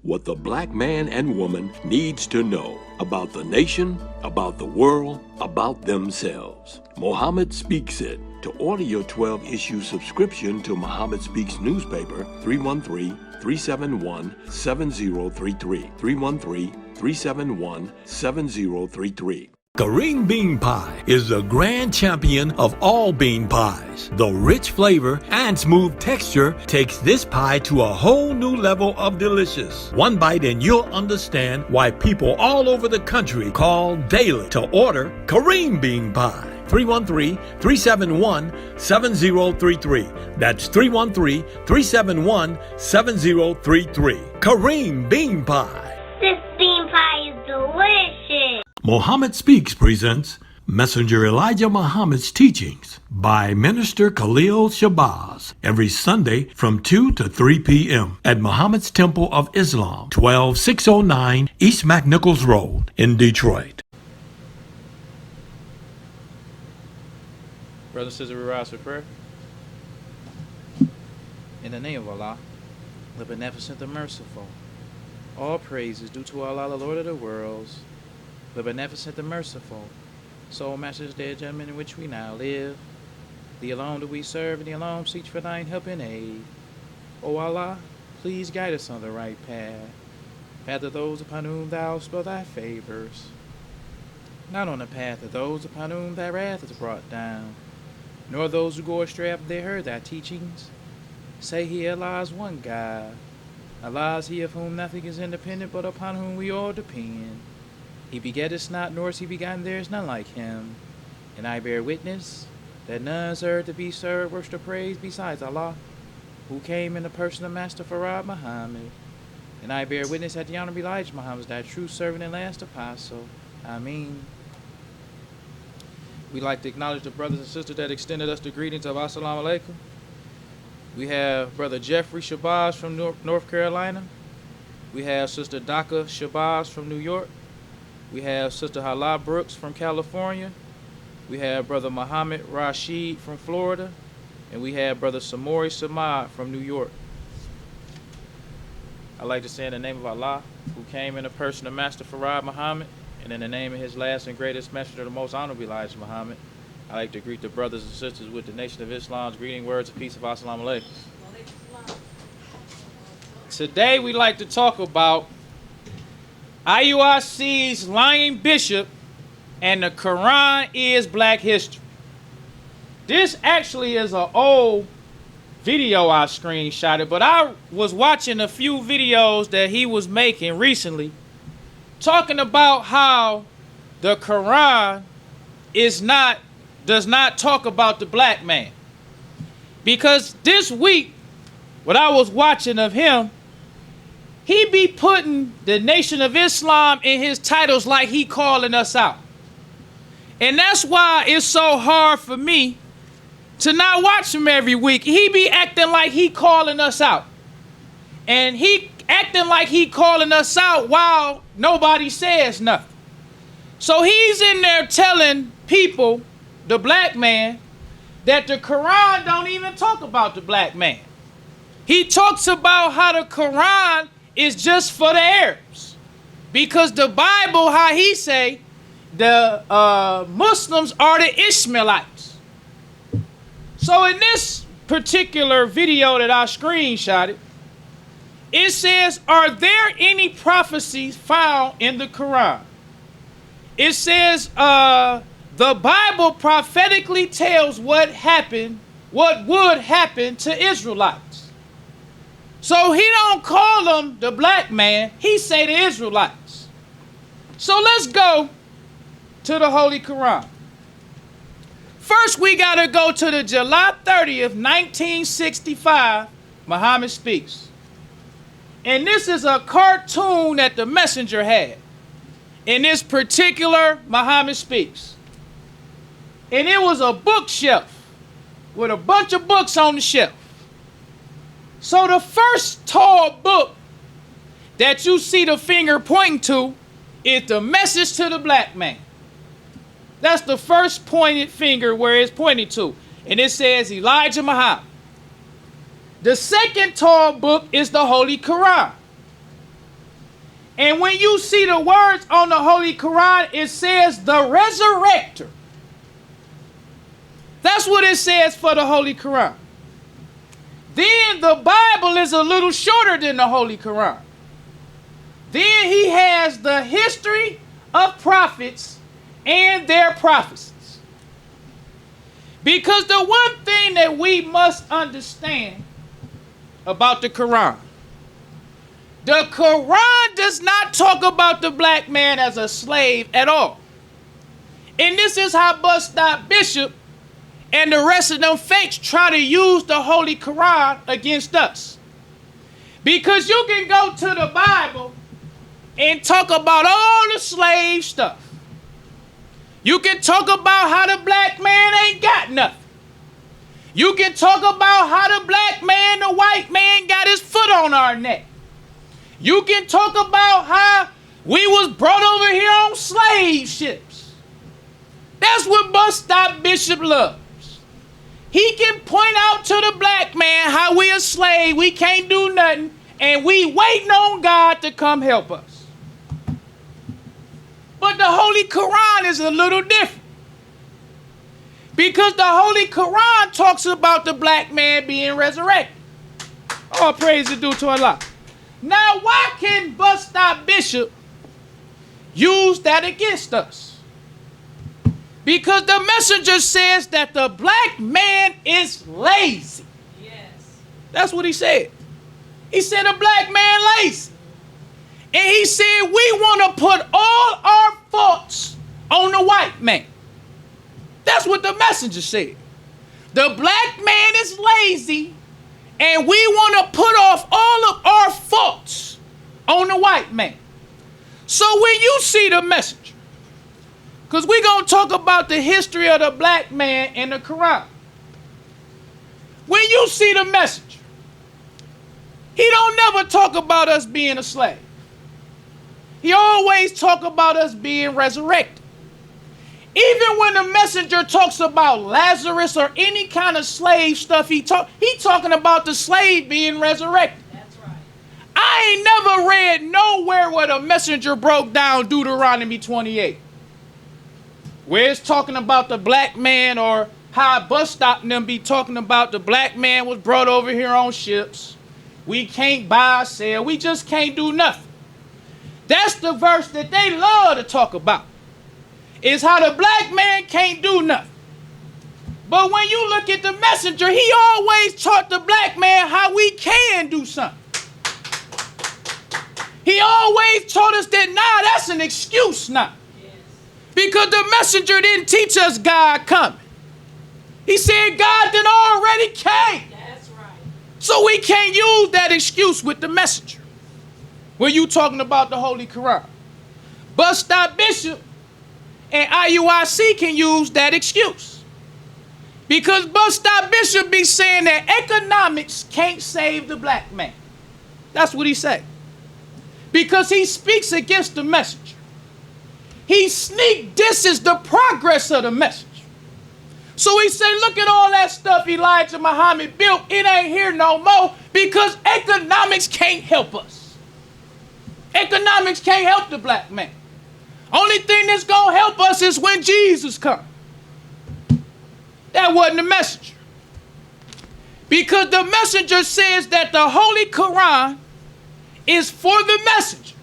what the black man and woman needs to know about the nation, about the world, about themselves. Muhammad Speaks It. To order your 12-issue subscription to Muhammad Speaks newspaper, 313-371-7033. 313-371-7033. Kareem Bean Pie is the grand champion of all bean pies. The rich flavor and smooth texture takes this pie to a whole new level of delicious. One bite and you'll understand why people all over the country call daily to order Kareem Bean Pie. 313-371-7033. That's 313-371-7033. Kareem Bean Pie. This bean pie is delicious. Muhammad Speaks presents Messenger Elijah Muhammad's Teachings by Minister Khalil Shabazz every Sunday from 2 to 3 p.m. at Muhammad's Temple of Islam, 12609 East McNichols Road in Detroit. Brother and sister, we rise for prayer. In the name of Allah, the Beneficent, the Merciful, all praise is due to Allah, the Lord of the worlds, the Beneficent, the Merciful, Soul Master's dead gentlemen in which we now live. The alone do we serve, and the alone seek for thine help and aid. O Allah, please guide us on the right path, path of those upon whom thou spell thy favors, not on the path of those upon whom thy wrath is brought down, nor those who go astray after they heard thy teachings. Say he, Allah is one God. Allah is he of whom nothing is independent, but upon whom we all depend. He begetteth not, nor is he begotten, there is none like him. And I bear witness that none is to be served, worship or praise besides Allah, who came in the person of Master Farad Muhammad. And I bear witness that the Honorable Elijah Muhammad is thy true servant and last apostle. Ameen. We'd like to acknowledge the brothers and sisters that extended us the greetings of Assalamu Alaikum. We have Brother Jeffrey Shabazz from North Carolina. We have Sister Daka Shabazz from New York. We have Sister Hala Brooks from California. We have Brother Muhammad Rashid from Florida. And we have Brother Samori Samad from New York. I'd like to say in the name of Allah, who came in the person of Master Farad Muhammad, and in the name of his last and greatest messenger, the most honorable Elijah Muhammad, I'd like to greet the brothers and sisters with the Nation of Islam's greeting words of peace of Assalamu Alaikum. Today we'd like to talk about IUIC's lying bishop and the Qur'an is black history. This actually is an old video I screenshotted, but I was watching a few videos that he was making recently talking about how the Qur'an does not talk about the black man. Because this week, what I was watching of him, he be putting the Nation of Islam in his titles like he calling us out. And that's why it's so hard for me to not watch him every week. He be acting like he calling us out. And he acting like he calling us out while nobody says nothing. So he's in there telling people, the black man, that the Quran don't even talk about the black man. He talks about how the Quran is just for the Arabs. Because the Bible, how he say, the Muslims are the Ishmaelites. So in this particular video that I screenshotted, it says, are there any prophecies found in the Quran? It says, the Bible prophetically tells what would happen to Israelites. So he don't call them the black man, he say the Israelites. So let's go to the Holy Quran. First, we got to go to the July 30th, 1965, Muhammad Speaks. And this is a cartoon that the messenger had. In this particular Muhammad Speaks. And it was a bookshelf with a bunch of books on the shelf. So the first tall book that you see the finger pointing to is the message to the black man. That's the first pointed finger where it's pointing to. And it says Elijah Muhammad. The second tall book is the Holy Quran. And when you see the words on the Holy Quran, it says the resurrector. That's what it says for the Holy Quran. Then the Bible is a little shorter than the Holy Quran. Then he has the history of prophets and their prophecies. Because the one thing that we must understand about the Quran does not talk about the black man as a slave at all. And this is how Bus Stop Bishop and the rest of them fakes try to use the Holy Quran against us. Because you can go to the Bible and talk about all the slave stuff. You can talk about how the black man ain't got nothing. You can talk about how the black man, the white man, got his foot on our neck. You can talk about how we was brought over here on slave ships. That's what Bus Stop Bishop loves. He can point out to the black man how we a slave, we can't do nothing, and we waiting on God to come help us. But the Holy Quran is a little different. Because the Holy Quran talks about the black man being resurrected. All praise is due to Allah. Now, why can Bus Stop Bishop use that against us? Because the messenger says that the black man is lazy. Yes. That's what he said. He said the black man lazy. And he said we want to put all our faults on the white man. That's what the messenger said. The black man is lazy, and we want to put off all of our faults on the white man. So when you see the messenger, because we're going to talk about the history of the black man in the Quran. When you see the messenger, he don't never talk about us being a slave. He always talk about us being resurrected. Even when the messenger talks about Lazarus or any kind of slave stuff, he talking about the slave being resurrected. That's right. I ain't never read nowhere where the messenger broke down Deuteronomy 28. Where it's talking about the black man, or how Bus Stop and them be talking about the black man was brought over here on ships. We can't buy or sell. We just can't do nothing. That's the verse that they love to talk about. Is how the black man can't do nothing. But when you look at the messenger, he always taught the black man how we can do something. He always taught us that, nah, that's an excuse now. Because the messenger didn't teach us God coming. He said God done already came. That's right. So we can't use that excuse with the messenger when you talking about the Holy Quran. Bus Stop Bishop and IUIC can use that excuse. Because Bus Stop Bishop be saying that economics can't save the black man. That's what he said. Because he speaks against the messenger. He sneak disses the progress of the message. So he said, look at all that stuff Elijah Muhammad built. It ain't here no more because economics can't help us. Economics can't help the black man. Only thing that's going to help us is when Jesus comes. That wasn't the messenger. Because the messenger says that the Holy Quran is for the messenger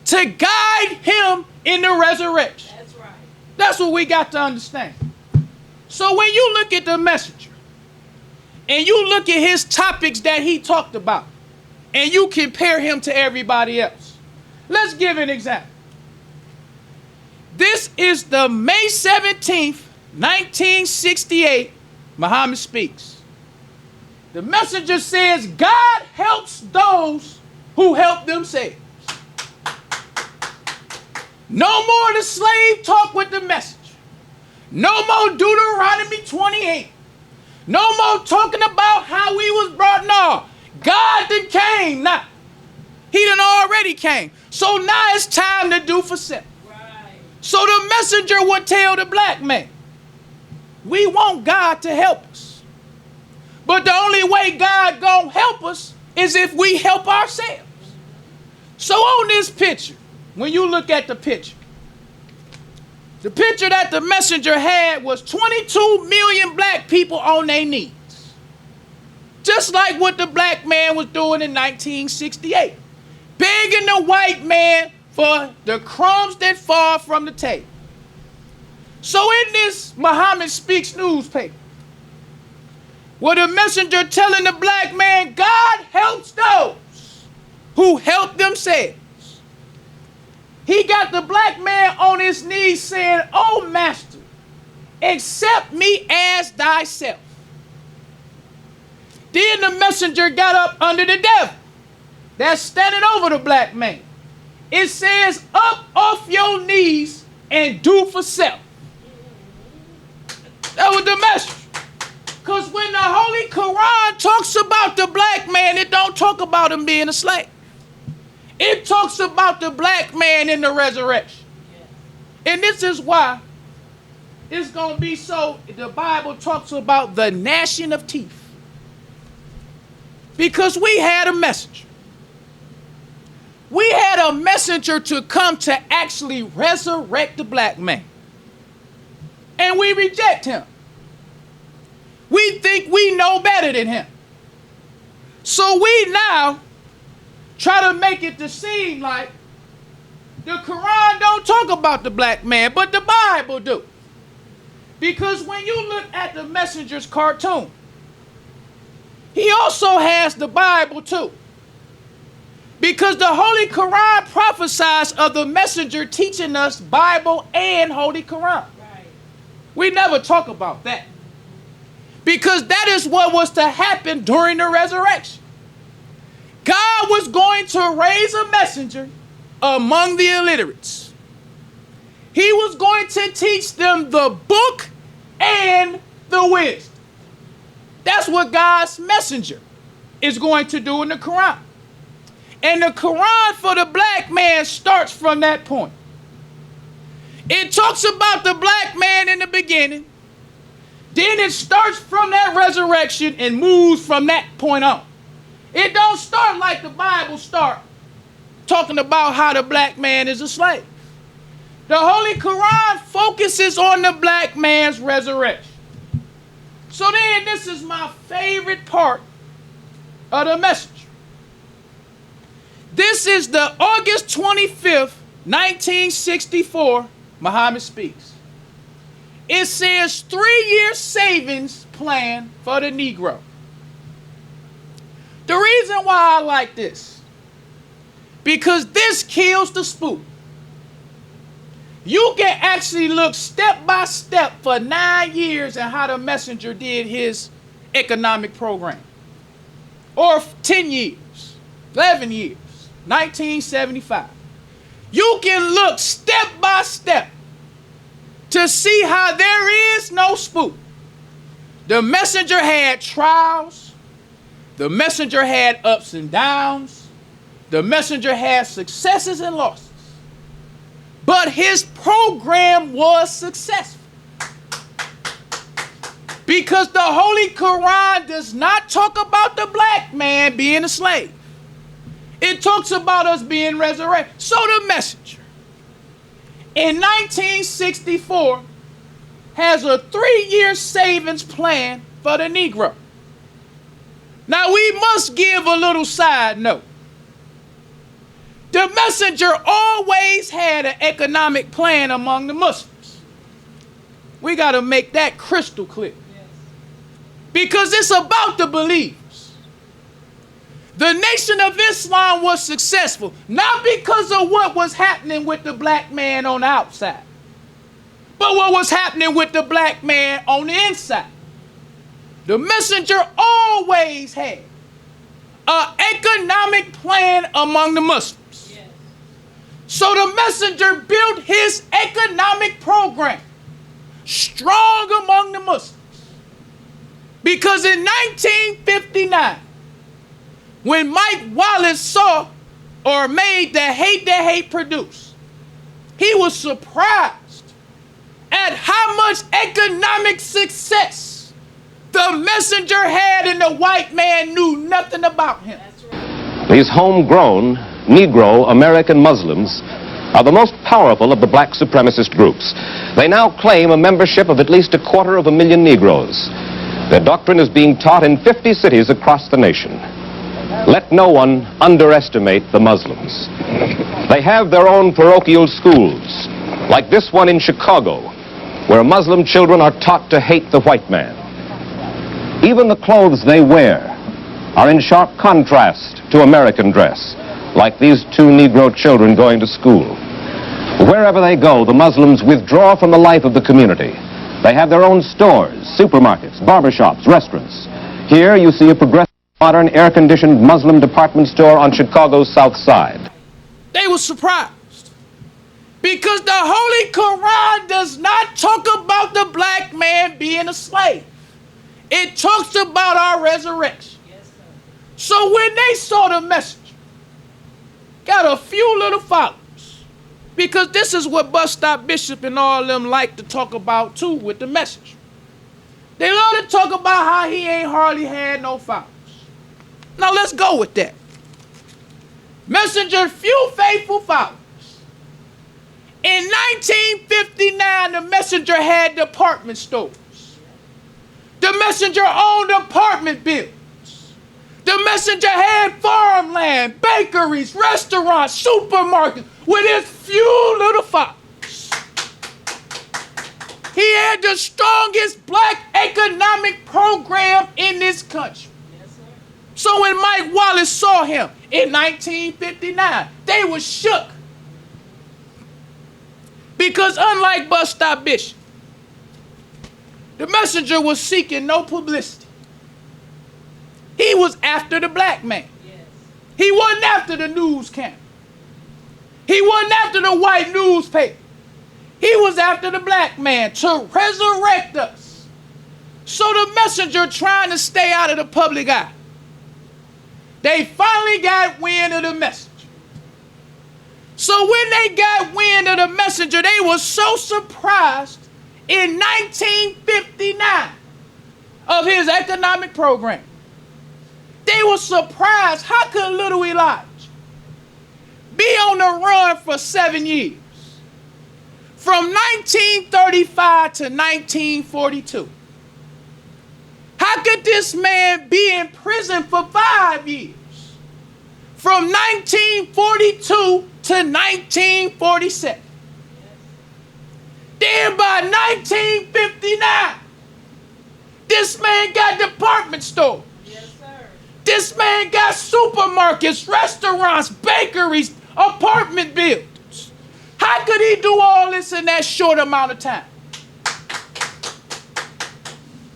to guide him in the resurrection. That's right. That's what we got to understand. So when you look at the messenger and you look at his topics that he talked about and you compare him to everybody else, let's give an example. This is the May 17th, 1968, Muhammad speaks. The messenger says, God helps those who help themselves. No more the slave talk with the messenger. No more Deuteronomy 28. No more talking about how we was brought. No, God done came now. He done already came. So now it's time to do for self. Right. So the messenger would tell the black man, we want God to help us. But the only way God gonna help us is if we help ourselves. So on this picture, when you look at the picture that the messenger had was 22 million black people on their knees. Just like what the black man was doing in 1968. Begging the white man for the crumbs that fall from the table. So in this Muhammad Speaks newspaper, where the messenger telling the black man, God helps those who help themselves. He got the black man on his knees saying, oh master, accept me as thyself. Then the messenger got up under the devil that's standing over the black man. It says, up off your knees and do for self. That was the message. Because when the Holy Qur'an talks about the black man, it don't talk about him being a slave. It talks about the black man in the resurrection. And this is why it's going to be so, the Bible talks about the gnashing of teeth. Because we had a messenger. We had a messenger to come to actually resurrect the black man. And we reject him. We think we know better than him. So we now try to make it to seem like the Quran don't talk about the black man, but the Bible do. Because when you look at the messenger's cartoon, he also has the Bible too. Because the Holy Quran prophesies of the messenger teaching us Bible and Holy Quran. Right. We never talk about that. Because that is what was to happen during the resurrection. God was going to raise a messenger among the illiterates. He was going to teach them the book and the wisdom. That's what God's messenger is going to do in the Quran. And the Quran for the black man starts from that point. It talks about the black man in the beginning. Then it starts from that resurrection and moves from that point on. It don't start like the Bible starts, talking about how the black man is a slave. The Holy Quran focuses on the black man's resurrection. So then this is my favorite part of the message. This is the August 25th, 1964, Muhammad Speaks. It says 3-year savings plan for the Negro. The reason why I like this, because this kills the spook. You can actually look step by step for 9 years and how the messenger did his economic program. Or 10 years, 11 years, 1975. You can look step by step to see how there is no spook. The messenger had trials. The messenger had ups and downs. The messenger had successes and losses. But his program was successful. Because the Holy Quran does not talk about the black man being a slave. It talks about us being resurrected. So the messenger, in 1964, has a 3-year savings plan for the Negro. Now we must give a little side note. The messenger always had an economic plan among the Muslims. We got to make that crystal clear. Yes. Because it's about the believers. The Nation of Islam was successful, not because of what was happening with the black man on the outside, but what was happening with the black man on the inside. The messenger always had an economic plan among the Muslims. Yes. So the messenger built his economic program strong among the Muslims. Because in 1959, when Mike Wallace saw or made the Hate That Hate produce, he was surprised at how much economic success the messenger had, and the white man knew nothing about him. These homegrown Negro American Muslims are the most powerful of the black supremacist groups. They now claim a membership of at least 250,000 Negroes. Their doctrine is being taught in 50 cities across the nation. Let no one underestimate the Muslims. They have their own parochial schools, like this one in Chicago, where Muslim children are taught to hate the white man. Even the clothes they wear are in sharp contrast to American dress, like these two Negro children going to school. Wherever they go, the Muslims withdraw from the life of the community. They have their own stores, supermarkets, barbershops, restaurants. Here you see a progressive, modern, air-conditioned Muslim department store on Chicago's South Side. They were surprised because the Holy Quran does not talk about the black man being a slave. It talks about our resurrection. So when they saw the message, got a few little followers, because this is what Bus Stop Bishop and all of them like to talk about too with the message. They love to talk about how he ain't hardly had no followers. Now let's go with that. Messenger, few faithful followers. In 1959, the Messenger had department stores. The Messenger owned apartment buildings. The Messenger had farmland, bakeries, restaurants, supermarkets with his few little followers. He had the strongest black economic program in this country. So when Mike Wallace saw him in 1959, they were shook. Because unlike Bus Stop Bishop, the Messenger was seeking no publicity. He was after the black man. He wasn't after the news camera. He wasn't after the white newspaper. He was after the black man to resurrect us. So the Messenger trying to stay out of the public eye. They finally got wind of the message. So when they got wind of the Messenger, they were so surprised in 1959 of his economic program. They were surprised, how could little Elijah be on the run for 7 years? From 1935 to 1942. How could this man be in prison for 5 years? From 1942 to 1947. Then by 1959, this man got department stores. This man got supermarkets, restaurants, bakeries, apartment buildings. How could he do all this in that short amount of time?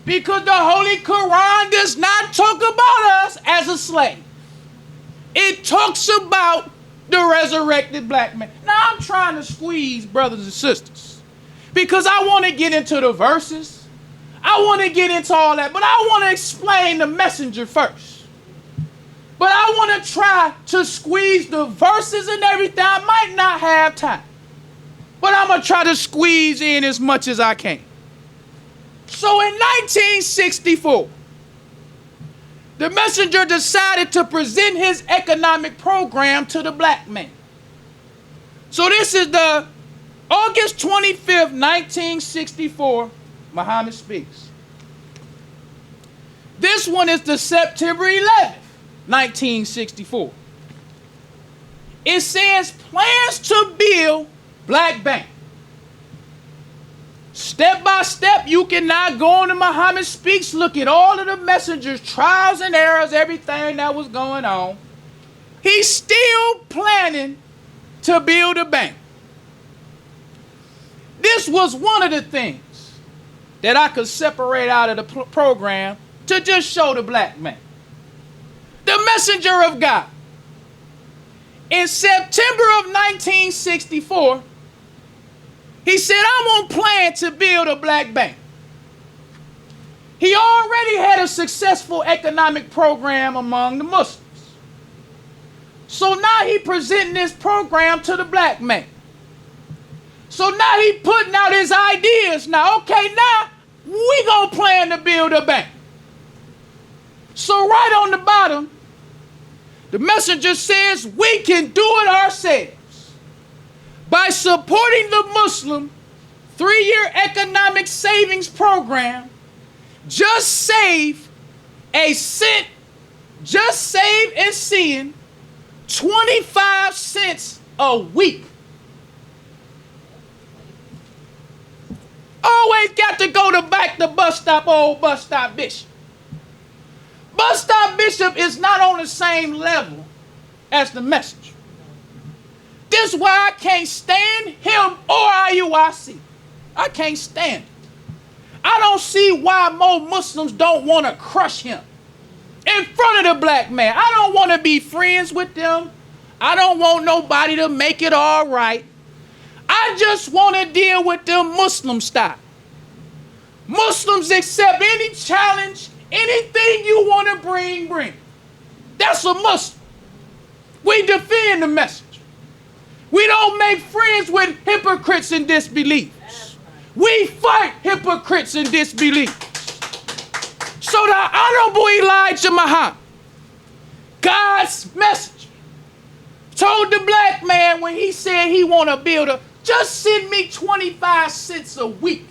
Because the Holy Quran does not talk about us as a slave. It talks about the resurrected black man. Now I'm trying to squeeze brothers and sisters because I want to get into the verses. I want to get into all that, but I want to explain the Messenger first. But I want to try to squeeze the verses and everything. I might not have time, but I'm going to try to squeeze in as much as I can. So in 1964, the Messenger decided to present his economic program to the black man. So this is the August 25th, 1964, Muhammad Speaks. This one is the September 11th, 1964. It says plans to build black bank. Step by step, you can now go on to Muhammad Speaks, look at all of the Messenger's trials and errors, everything that was going on. He's still planning to build a bank. This was one of the things that I could separate out of the program to just show the black man. The Messenger of God. In September of 1964, he said, I'm on plan to build a black bank. He already had a successful economic program among the Muslims. So now he presenting this program to the black man. So now he putting out his ideas. Now, okay, now we gonna plan to build a bank. So right on the bottom, The messenger says we can do it ourselves by supporting the Muslim 3-year economic savings program. Just save a cent, just save and send 25 cents a week. Always got to go to back the bus stop, old bus stop bishop. Bus stop bishop is not on the same level as the messenger. This is why I can't stand him or IUIC. I can't stand it. I don't see why more Muslims don't want to crush him in front of the black man. I don't want to be friends with them. I don't want nobody to make it all right. I just want to deal with them Muslim style. Muslims accept any challenge, anything you want to bring. That's a Muslim. We defend the message. We don't make friends with hypocrites and disbelievers. We fight hypocrites and disbelievers. So the Honorable Elijah Muhammad, God's messenger, told the black man when he said he want to build a, just send me 25 cents a week.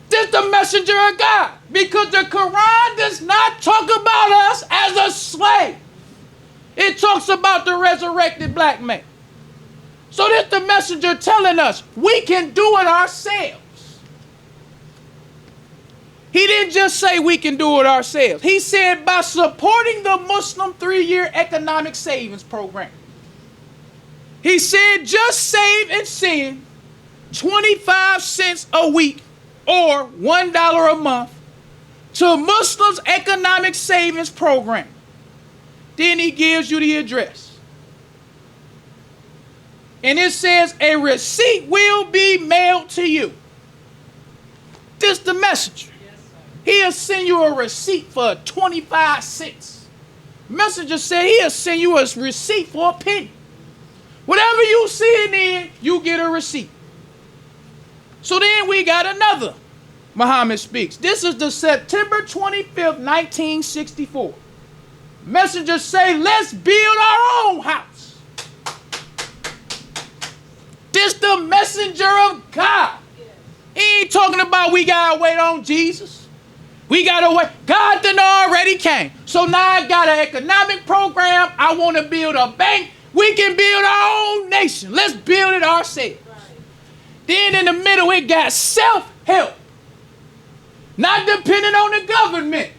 This the messenger of God, because the Qur'an does not talk about us as a slave. It talks about the resurrected black man. So this the messenger telling us we can do it ourselves. He didn't just say we can do it ourselves. He said by supporting the Muslim 3-year economic savings program. He said just save and send 25 cents a week or $1 a month to Muslims economic savings program. Then he gives you the address. And it says a receipt will be mailed to you. This the messenger. He'll send you a receipt for 25 cents. Messenger said he'll send you a receipt for a penny. Whatever you send in, you get a receipt. So then we got another Muhammad speaks. This is the September 25th, 1964. Messenger say, let's build our own house. This the messenger of God. He ain't talking about we gotta wait on Jesus. We gotta wait. God done already came. So now I got an economic program. I want to build a bank. We can build our own nation. Let's build it ourselves. Right. Then in the middle, it got self-help. Not depending on the government.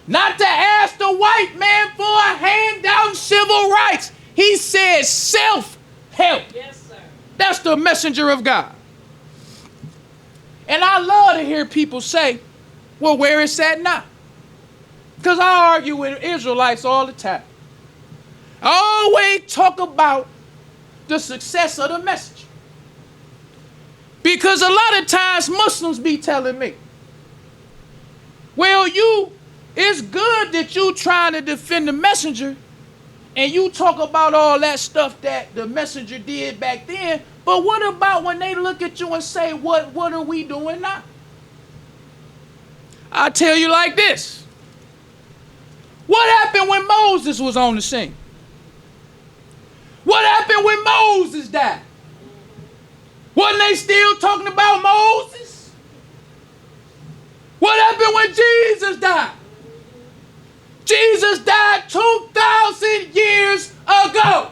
Not to ask the white man for a handout civil rights. He said self-help. Yes, sir. That's the messenger of God. And I love to hear people say, well, where is that now? Because I argue with Israelites all the time. I always talk about the success of the message. Because a lot of times Muslims be telling me, well, it's good that you trying to defend the messenger and you talk about all that stuff that the messenger did back then, but what about when they look at you and say, what are we doing now? I tell you like this. What happened when Moses was on the scene? What happened when Moses died? Wasn't they still talking about Moses? What happened when Jesus died? Jesus died 2,000 years ago.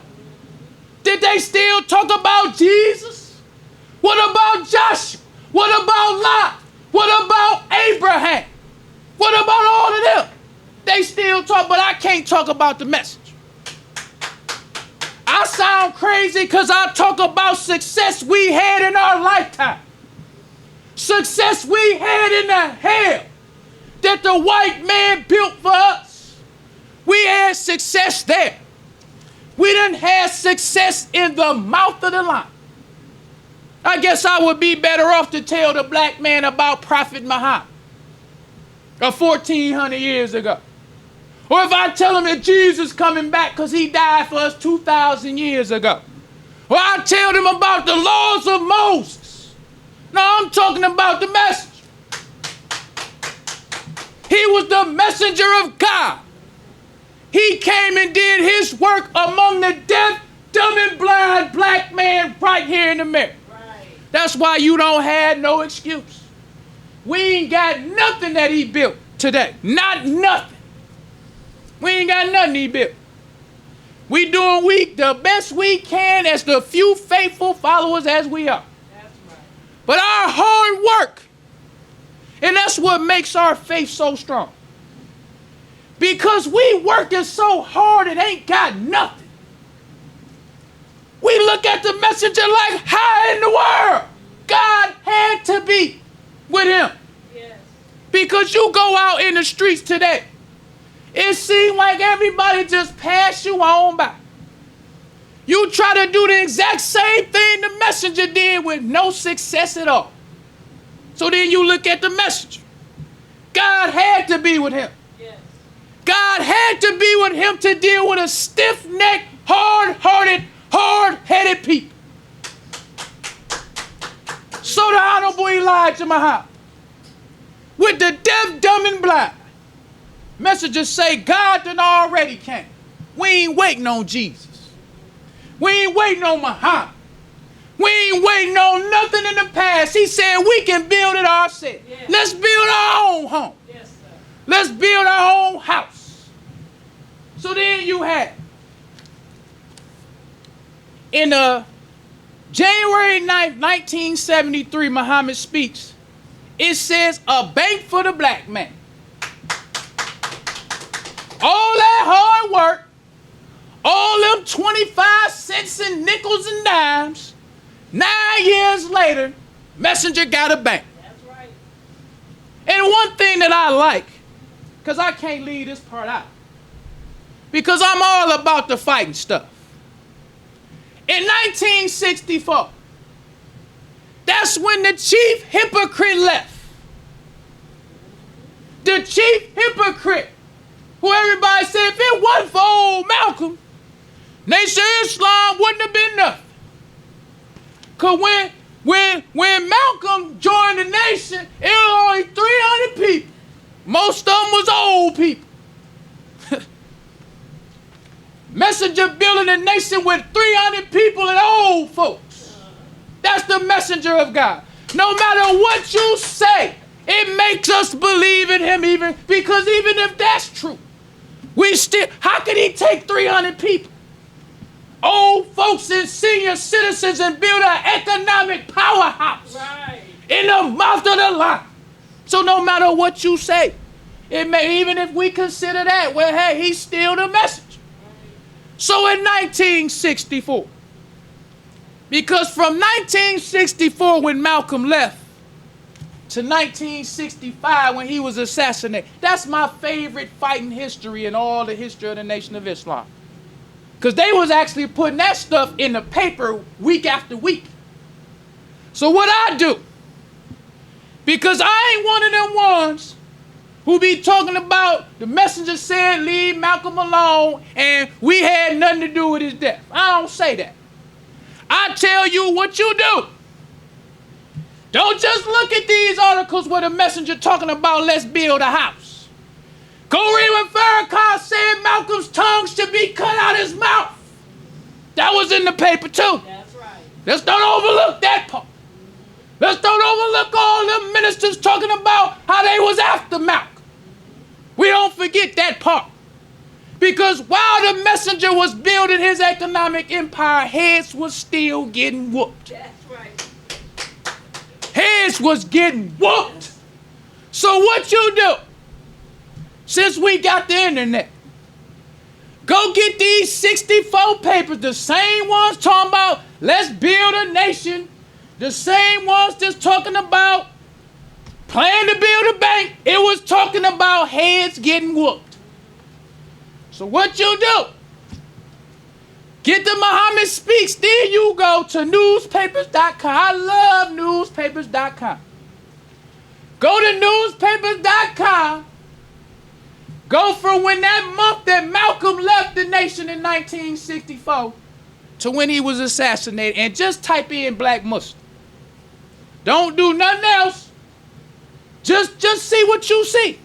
Did they still talk about Jesus? What about Joshua? What about Lot? What about Abraham? What about all of them? They still talk, but I can't talk about the message. I sound crazy because I talk about success we had in our lifetime. Success we had in the hell that the white man built for us. We had success there. We didn't have success in the mouth of the lion. I guess I would be better off to tell the black man about Prophet Muhammad of 1,400 years ago. Or if I tell him that Jesus coming back because he died for us 2,000 years ago. Or I tell them about the laws of Moses. No, I'm talking about the message. He was the messenger of God. He came and did his work among the deaf, dumb, and blind black man right here in America. Right. That's why you don't have no excuse. We ain't got nothing that he built today. Not nothing. We ain't got nothing he built. We doing the best we can as the few faithful followers as we are. That's right. But our hard work, and that's what makes our faith so strong. Because we working so hard it ain't got nothing. We look at the messenger like, how in the world God had to be with him? Yes. Because you go out in the streets today, it seems like everybody just pass you on by. You try to do the exact same thing the messenger did with no success at all. So then you look at the messenger. God had to be with him. Yes. God had to be with him to deal with a stiff-necked, hard-hearted, hard-headed people. So the Honorable Elijah Muhammad, with the deaf, dumb, and blind, messages say God done already came. We ain't waiting on Jesus. We ain't waiting on Muhammad. We ain't waiting on nothing in the past. He said we can build it ourselves. Yes. Let's build our own home. Yes, sir. Let's build our own house. So then you have, in January 9th, 1973, Muhammad speaks. It says, a bank for the black man. All that hard work, all them 25 cents and nickels and dimes, 9 years later, messenger got a bank. That's right. And one thing that I like, because I can't leave this part out, because I'm all about the fighting stuff. In 1964, that's when the chief hypocrite left. The chief hypocrite, who everybody said if it wasn't for old Malcolm, Nation of Islam wouldn't have been nothing. Because when Malcolm joined the nation, it was only 300 people. Most of them was old people. Messenger building a nation with 300 people and old folks. That's the messenger of God. No matter what you say, it makes us believe in him, because even if that's true, how could he take 300 people? Old folks and senior citizens and build an economic powerhouse in the mouth of the lion. So no matter what you say, even if we consider that, well, hey, he's still the messenger. So in 1964, because from 1964 when Malcolm left to 1965 when he was assassinated, that's my favorite fighting history in all the history of the Nation of Islam. Because they was actually putting that stuff in the paper week after week. So what I do, because I ain't one of them ones who be talking about the messenger said leave Malcolm alone and we had nothing to do with his death. I don't say that. I tell you what you do. Don't just look at these articles where the messenger talking about let's build a house. Go read what Farrakhan said Malcolm's tongue should be cut out his mouth. That was in the paper too. That's right. Let's don't overlook that part. Let's don't overlook all them ministers talking about how they was after Malcolm. We don't forget that part. Because while the messenger was building his economic empire, heads was still getting whooped. That's right. Heads was getting whooped. So what you do, since we got the internet, go get these 64 papers, the same ones talking about let's build a nation, the same ones that's talking about plan to build a bank. It was talking about heads getting whooped. So what you do, get the Muhammad Speaks, then you go to newspapers.com. I love newspapers.com. Go to newspapers.com. Go from when that month that Malcolm left the nation in 1964 to when he was assassinated, and just type in Black Muslim. Don't do nothing else. Just see what you see.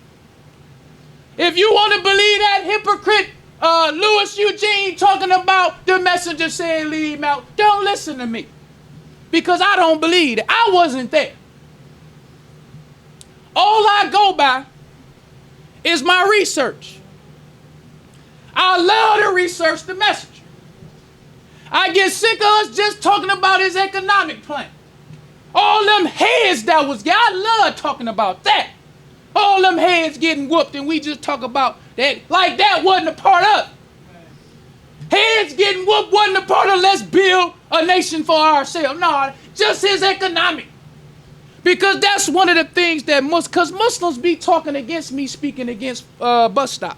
If you want to believe that hypocrite Louis Eugene talking about the messenger saying leave him out. Don't listen to me. Because I don't believe it. I wasn't there. All I go by is my research. I love to research the messenger. I get sick of us just talking about his economic plan. All them heads that was, I love talking about that. All them heads getting whooped and we just talk about that like that wasn't a part of it. Heads getting whooped wasn't a part of let's build a nation for ourselves. No, just his economic. Because that's one of the things that because Muslims be talking against me speaking against bus stop.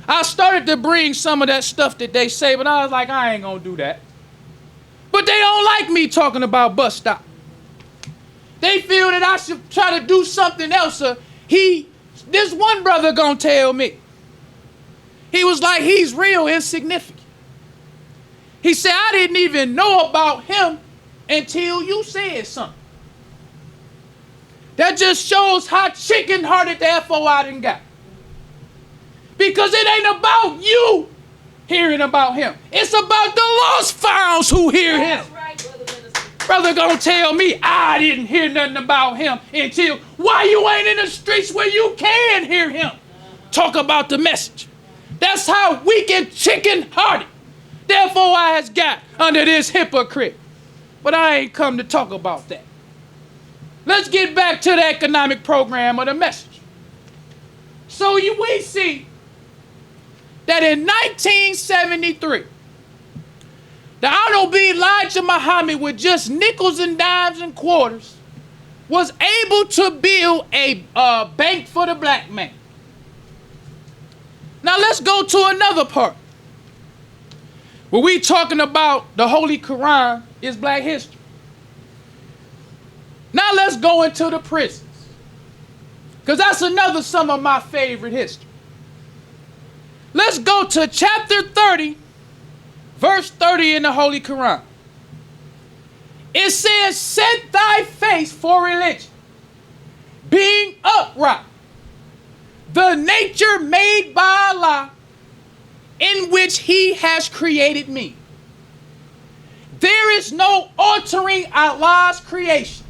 I started to bring some of that stuff that they say, but I was like, I ain't gonna do that. But they don't like me talking about bus stop. They feel that I should try to do something else. This one brother gonna tell me. He was like, he's real insignificant. He said, I didn't even know about him until you said something. That just shows how chicken-hearted the FOI done got. Because it ain't about you hearing about him. It's about the lost founds who hear him. Brother gonna tell me I didn't hear nothing about him until why you ain't in the streets where you can hear him talk about the message. That's how weak and chicken-hearted therefore I has got under this hypocrite. But I ain't come to talk about that. Let's get back to the economic program of the message. So we see that in 1973, the Honorable Elijah Muhammad, with just nickels and dimes and quarters, was able to build a bank for the black man. Now let's go to another part. Where we talking about the Holy Qur'an is black history. Now let's go into the prisons. Because that's another some of my favorite history. Let's go to chapter 30, verse 30 in the Holy Qur'an. It says, set thy face for religion, being upright, the nature made by Allah, in which he has created me. There is no altering Allah's creation.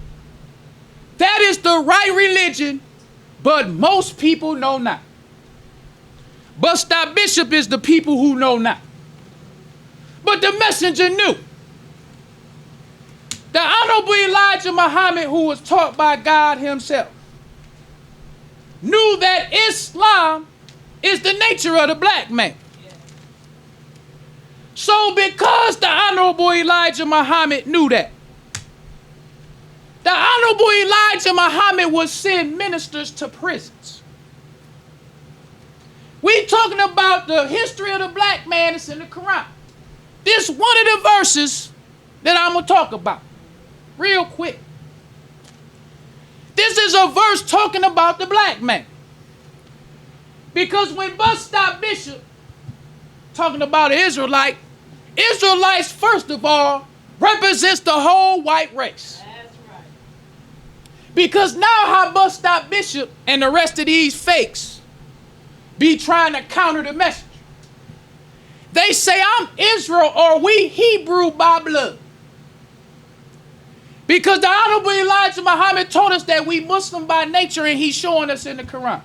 That is the right religion, but most people know not. Bus stop bishop is the people who know not. But the messenger knew. The Honorable Elijah Muhammad, who was taught by God himself, knew that Islam is the nature of the black man. So because the Honorable Elijah Muhammad knew that, the Honorable Elijah Muhammad would send ministers to prisons. We talking about the history of the black man that's in the Quran. This one of the verses that I'm going to talk about real quick. This is a verse talking about the black man. Because when Bus Stop Bishop talking about an Israelite, Israelites, first of all, represents the whole white race. That's right. Because now how Bus Stop Bishop and the rest of these fakes be trying to counter the message. They say, I'm Israel or we Hebrew by blood. Because the Honorable Elijah Muhammad told us that we Muslim by nature, and he's showing us in the Quran.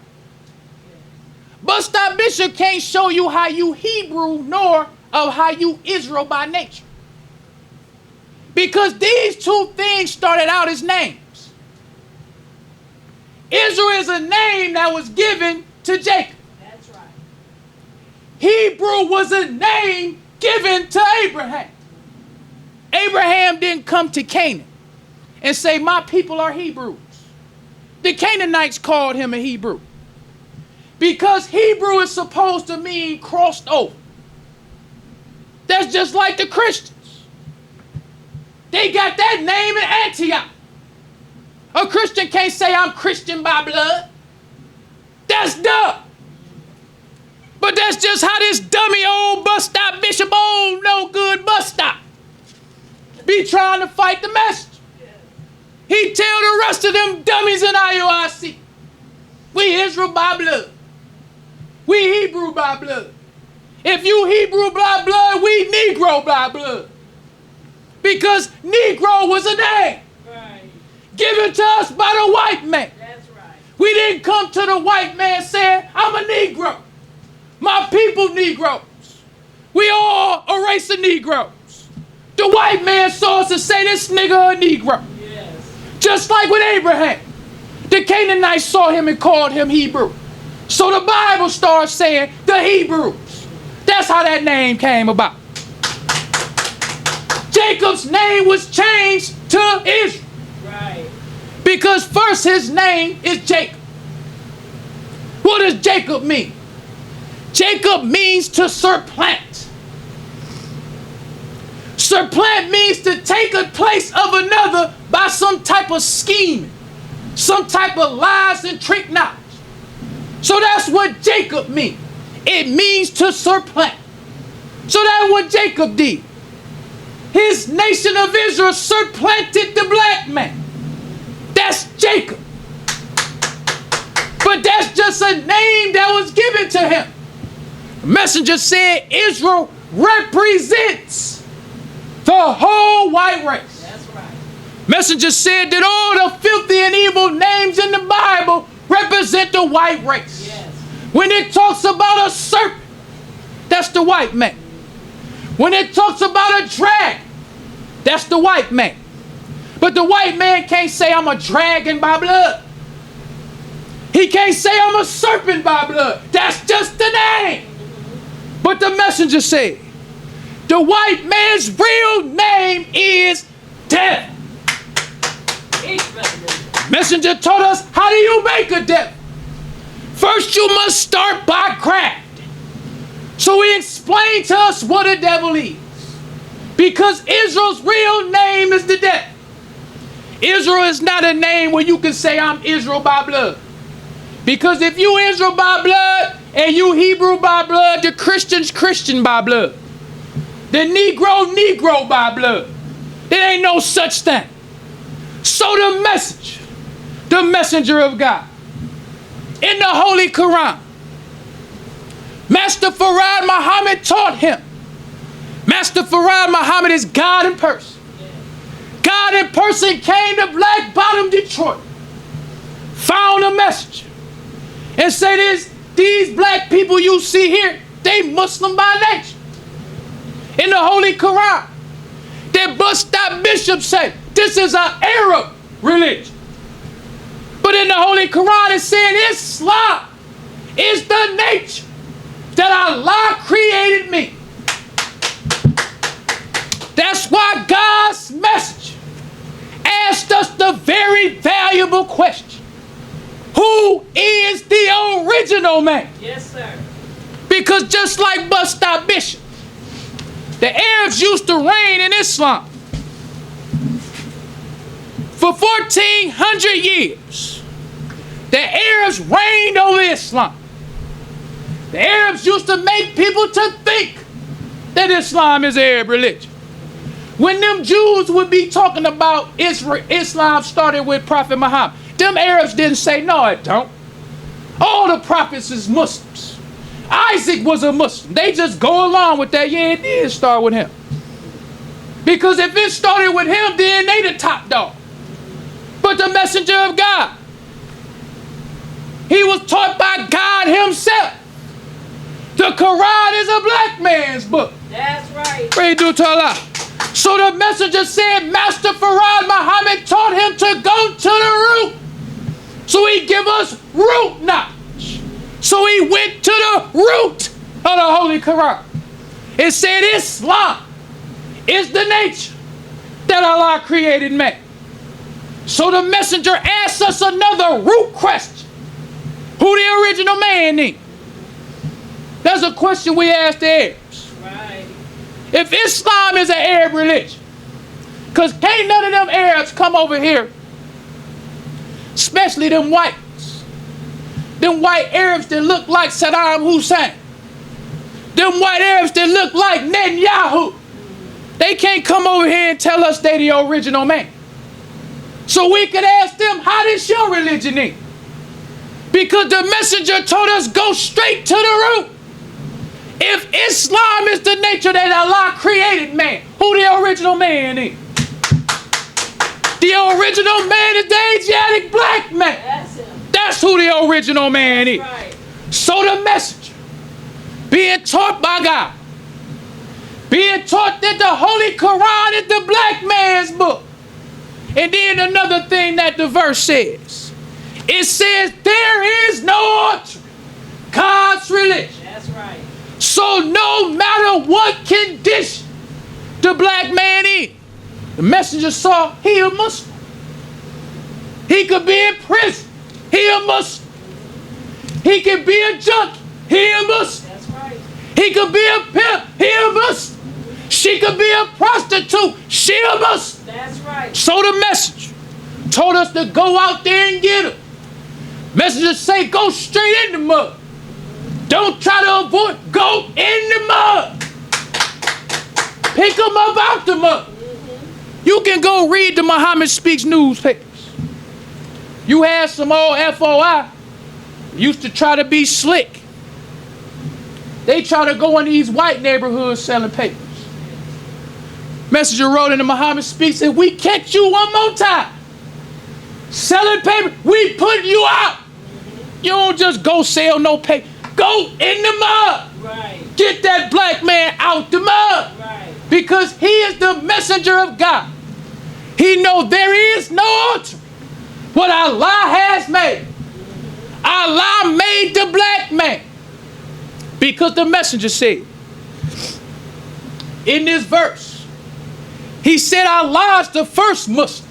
Bus Stop Bishop can't show you how you Hebrew nor of how you Israel by nature. Because these two things started out as names. Israel is a name that was given to Jacob. That's right. Hebrew was a name given to Abraham. Abraham didn't come to Canaan and say, my people are Hebrews. The Canaanites called him a Hebrew. Because Hebrew is supposed to mean crossed over. That's just like the Christians. They got that name in Antioch. A Christian can't say I'm Christian by blood. That's dumb. But that's just how this dummy old bus stop bishop, old no good bus stop, be trying to fight the message. He tell the rest of them dummies in IUIC, we Israel by blood. We Hebrew by blood. if you Hebrew by blood, we Negro by blood. Because Negro was a name given to us by the white man. That's right. We didn't come to the white man saying, I'm a Negro. My people Negroes. We all a race of Negroes. The white man saw us and say, this nigga a Negro. Yes. Just like with Abraham. The Canaanites saw him and called him Hebrew. So the Bible starts saying the Hebrews. That's how that name came about. Jacob's name was changed to Israel. Right. Because first his name is Jacob. What does Jacob mean? Jacob means to supplant. Supplant means to take a place of another by some type of scheme, some type of lies and trick knowledge. So that's what Jacob means. It means to supplant. So that's what Jacob did. His nation of Israel supplanted the black man. That's Jacob. But that's just a name that was given to him. The messenger said Israel represents the whole white race. That's right. Messenger said that all the filthy and evil names in the Bible represent the white race. Yes. When it talks about a serpent, that's the white man. When it talks about a dragon, that's the white man. But the white man can't say I'm a dragon by blood. He can't say I'm a serpent by blood. That's just the name. But the messenger said, the white man's real name is death. Messenger told us, how do you make a devil? First you must start by craft. So he explained to us what a devil is. Because Israel's real name is the devil. Israel is not a name where you can say I'm Israel by blood. Because if you Israel by blood and you Hebrew by blood, the Christian's Christian by blood. The Negro, Negro by blood. There ain't no such thing. So the message, the messenger of God, in the Holy Qur'an, Master Farad Muhammad taught him. Master Farad Muhammad is God in person. God in person came to Black Bottom, Detroit, found a message, and said, these black people you see here, they Muslim by nature. In the Holy Qur'an, that bust-stop bishop said, this is an Arab religion. But in the Holy Qur'an, it said Islam is the nature that Allah created me. That's why God's message asked us the very valuable question. Who is the original man? Yes, sir. Because just like bust-stop bishop, the Arabs used to reign in Islam for 1,400 years. The Arabs reigned over Islam. The Arabs used to make people to think that Islam is an Arab religion. When them Jews would be talking about Islam started with Prophet Muhammad, them Arabs didn't say, no, it don't. All the prophets is Muslims. Isaac was a Muslim. They just go along with that. Yeah, it did start with him. Because if it started with him, then they the top dog. But the messenger of God, he was taught by God himself. The Qur'an is a black man's book. That's right. Read to Allah. So the messenger said, Master Farad Muhammad taught him to go to the root. So he give us root knowledge. So he went to the root of the Holy Qur'an. It said Islam is the nature that Allah created man. So the messenger asked us another root question. Who the original man is? That's a question we asked the Arabs. Right. If Islam is an Arab religion, because can't none of them Arabs come over here, especially them whites, them white Arabs that look like Saddam Hussein, them white Arabs that look like Netanyahu, they can't come over here and tell us they the original man. So we could ask them, how does your religion end? Because the messenger told us go straight to the root. If Islam is the nature that Allah created man, who the original man is? The original man is the Asiatic black man. That's him. That's who the original man is. Right. So the messenger, being taught by God, being taught that the Holy Qur'an is the black man's book. And then another thing that the verse says, it says there is no altering God's religion. That's right. So no matter what condition the black man in, the messenger saw he a Muslim. He could be in prison. He a Muslim. He could be a junkie. He a Muslim. That's right. He could be a pimp. He a Muslim. She could be a prostitute. She a Muslim. That's right. So the messenger told us to go out there and get her. Messenger say go straight in the mud. Don't try to avoid. Go in the mud. Pick them up out the mud. You can go read the Muhammad Speaks newspapers. You had some old FOI used to try to be slick. They try to go in these white neighborhoods selling papers. Messenger wrote in the Muhammad Speaks, said, we catch you one more time selling paper, we put you out. You don't just go sell no paper. Go in the mud. Right. Get that black man out the mud. Right. Because he is the messenger of God. He knows there is no altering what Allah has made. Allah made the black man. Because the messenger said in this verse, he said Allah is the first Muslim.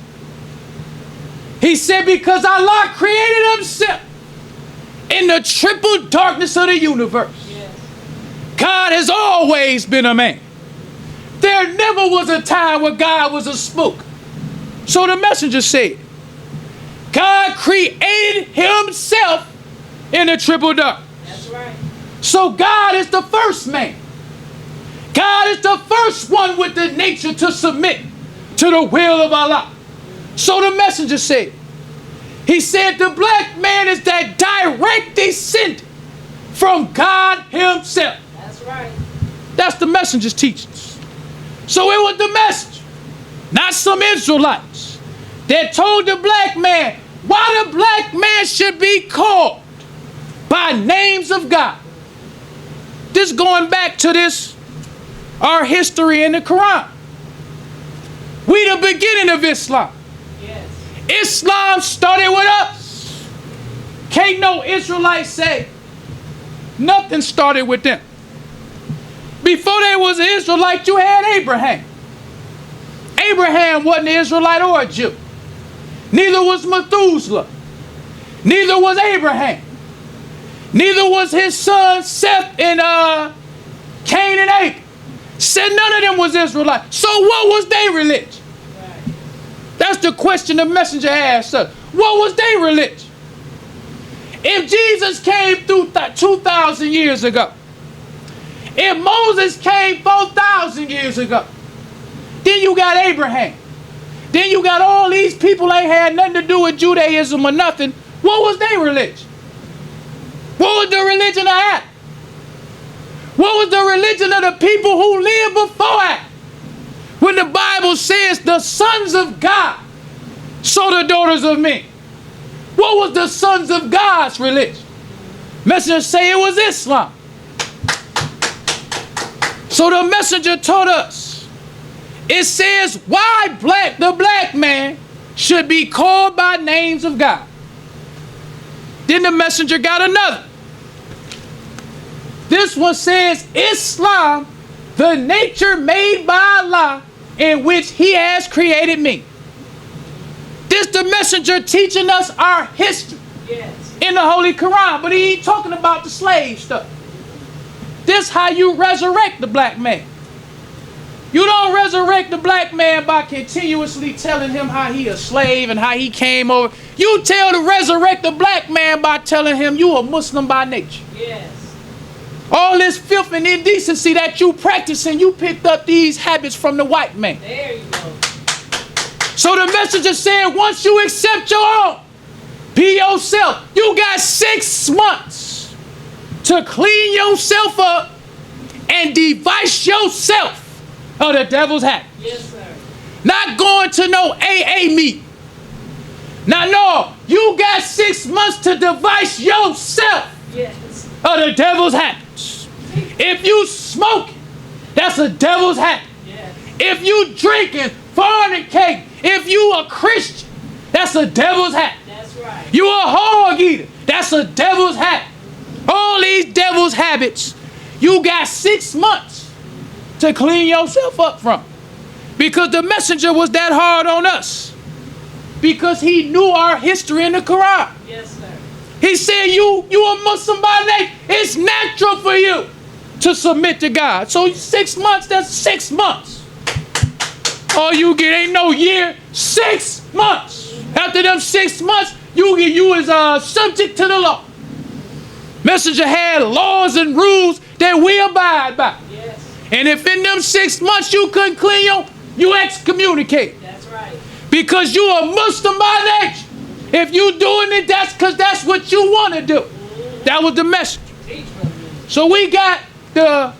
He said because Allah created himself in the triple darkness of the universe. Yes. God has always been a man. There never was a time where God was a spook. So the messenger said, God created himself in the triple darkness. That's right. So God is the first man. God is the first one with the nature to submit to the will of Allah. So the messenger said, he said the black man is that direct descendant from God himself. That's right. That's the messenger's teachings. So it was the messenger, not some Israelites, that told the black man why the black man should be called by names of God. This going back to this, our history in the Qur'an. We the beginning of Islam. Yes. Islam started with us. Can't no Israelite say nothing started with them. Before there was an Israelite, you had Abraham. Abraham wasn't an Israelite or a Jew. Neither was Methuselah. Neither was Abraham. Neither was his son Seth and Cain and Abel. Said none of them was Israelites. So what was their religion? Right. That's the question the messenger asked us. What was their religion? If Jesus came through 2,000 years ago, if Moses came 4,000 years ago, then you got Abraham. Then you got all these people ain't had nothing to do with Judaism or nothing. What was their religion? What was the religion of Adam? What was the religion of the people who lived before Adam? When the Bible says the sons of God saw the daughters of men. What was the sons of God's religion? Messengers say it was Islam. So the messenger taught us, it says why the black man should be called by names of God. Then the messenger got another. This one says Islam, the nature made by Allah in which he has created me. This the messenger teaching us our history. Yes. In the Holy Quran, but he ain't talking about the slave stuff. This how you resurrect the black man. You don't resurrect the black man by continuously telling him how he a slave and how he came over. You resurrect the black man by telling him you a Muslim by nature. Yes. All this filth and indecency that you practicing, you picked up these habits from the white man. There you go. So the messenger said, once you accept your own, be yourself. You got 6 months to clean yourself up and device yourself of the devil's habits. Yes, sir. Not going to no AA meeting. Now, no, you got 6 months to device yourself Yes. of the devil's habits. If you smoking, that's a devil's habit. Yes. If you drinking, fornicating, if you a Christian, that's a devil's habit. That's right. You a hog eater, that's a devil's habit. All these devil's habits, you got 6 months to clean yourself up from. Because the messenger was that hard on us. Because he knew our history in the Qur'an. Yes, sir. He said, you a Muslim by name. It's natural for you to submit to God. So 6 months, that's 6 months. All you get ain't no year, 6 months. After them 6 months, you is subject to the law. Messenger had laws and rules that we abide by. Yes. And if in them 6 months you couldn't clean you excommunicate. That's right. Because you a Muslim by nature. If you doing it, that's because that's what you want to do. That was the message. Teach me. So we got the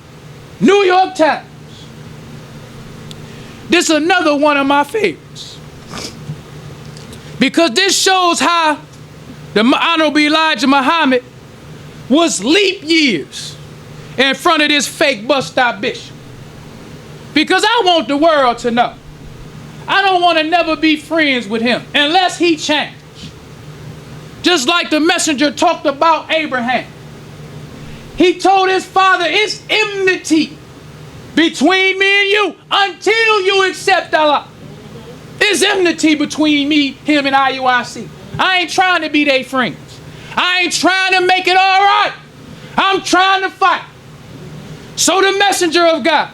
New York Times. This is another one of my favorites. Because this shows how the Honorable Elijah Muhammad was leap years in front of this fake bus stop bishop. Because I want the world to know. I don't want to never be friends with him unless he changed. Just like the messenger talked about Abraham. He told his father, it's enmity between me and you until you accept Allah. It's enmity between me, him, and IUIC. I ain't trying to be their friends. I ain't trying to make it all right. I'm trying to fight. So the messenger of God,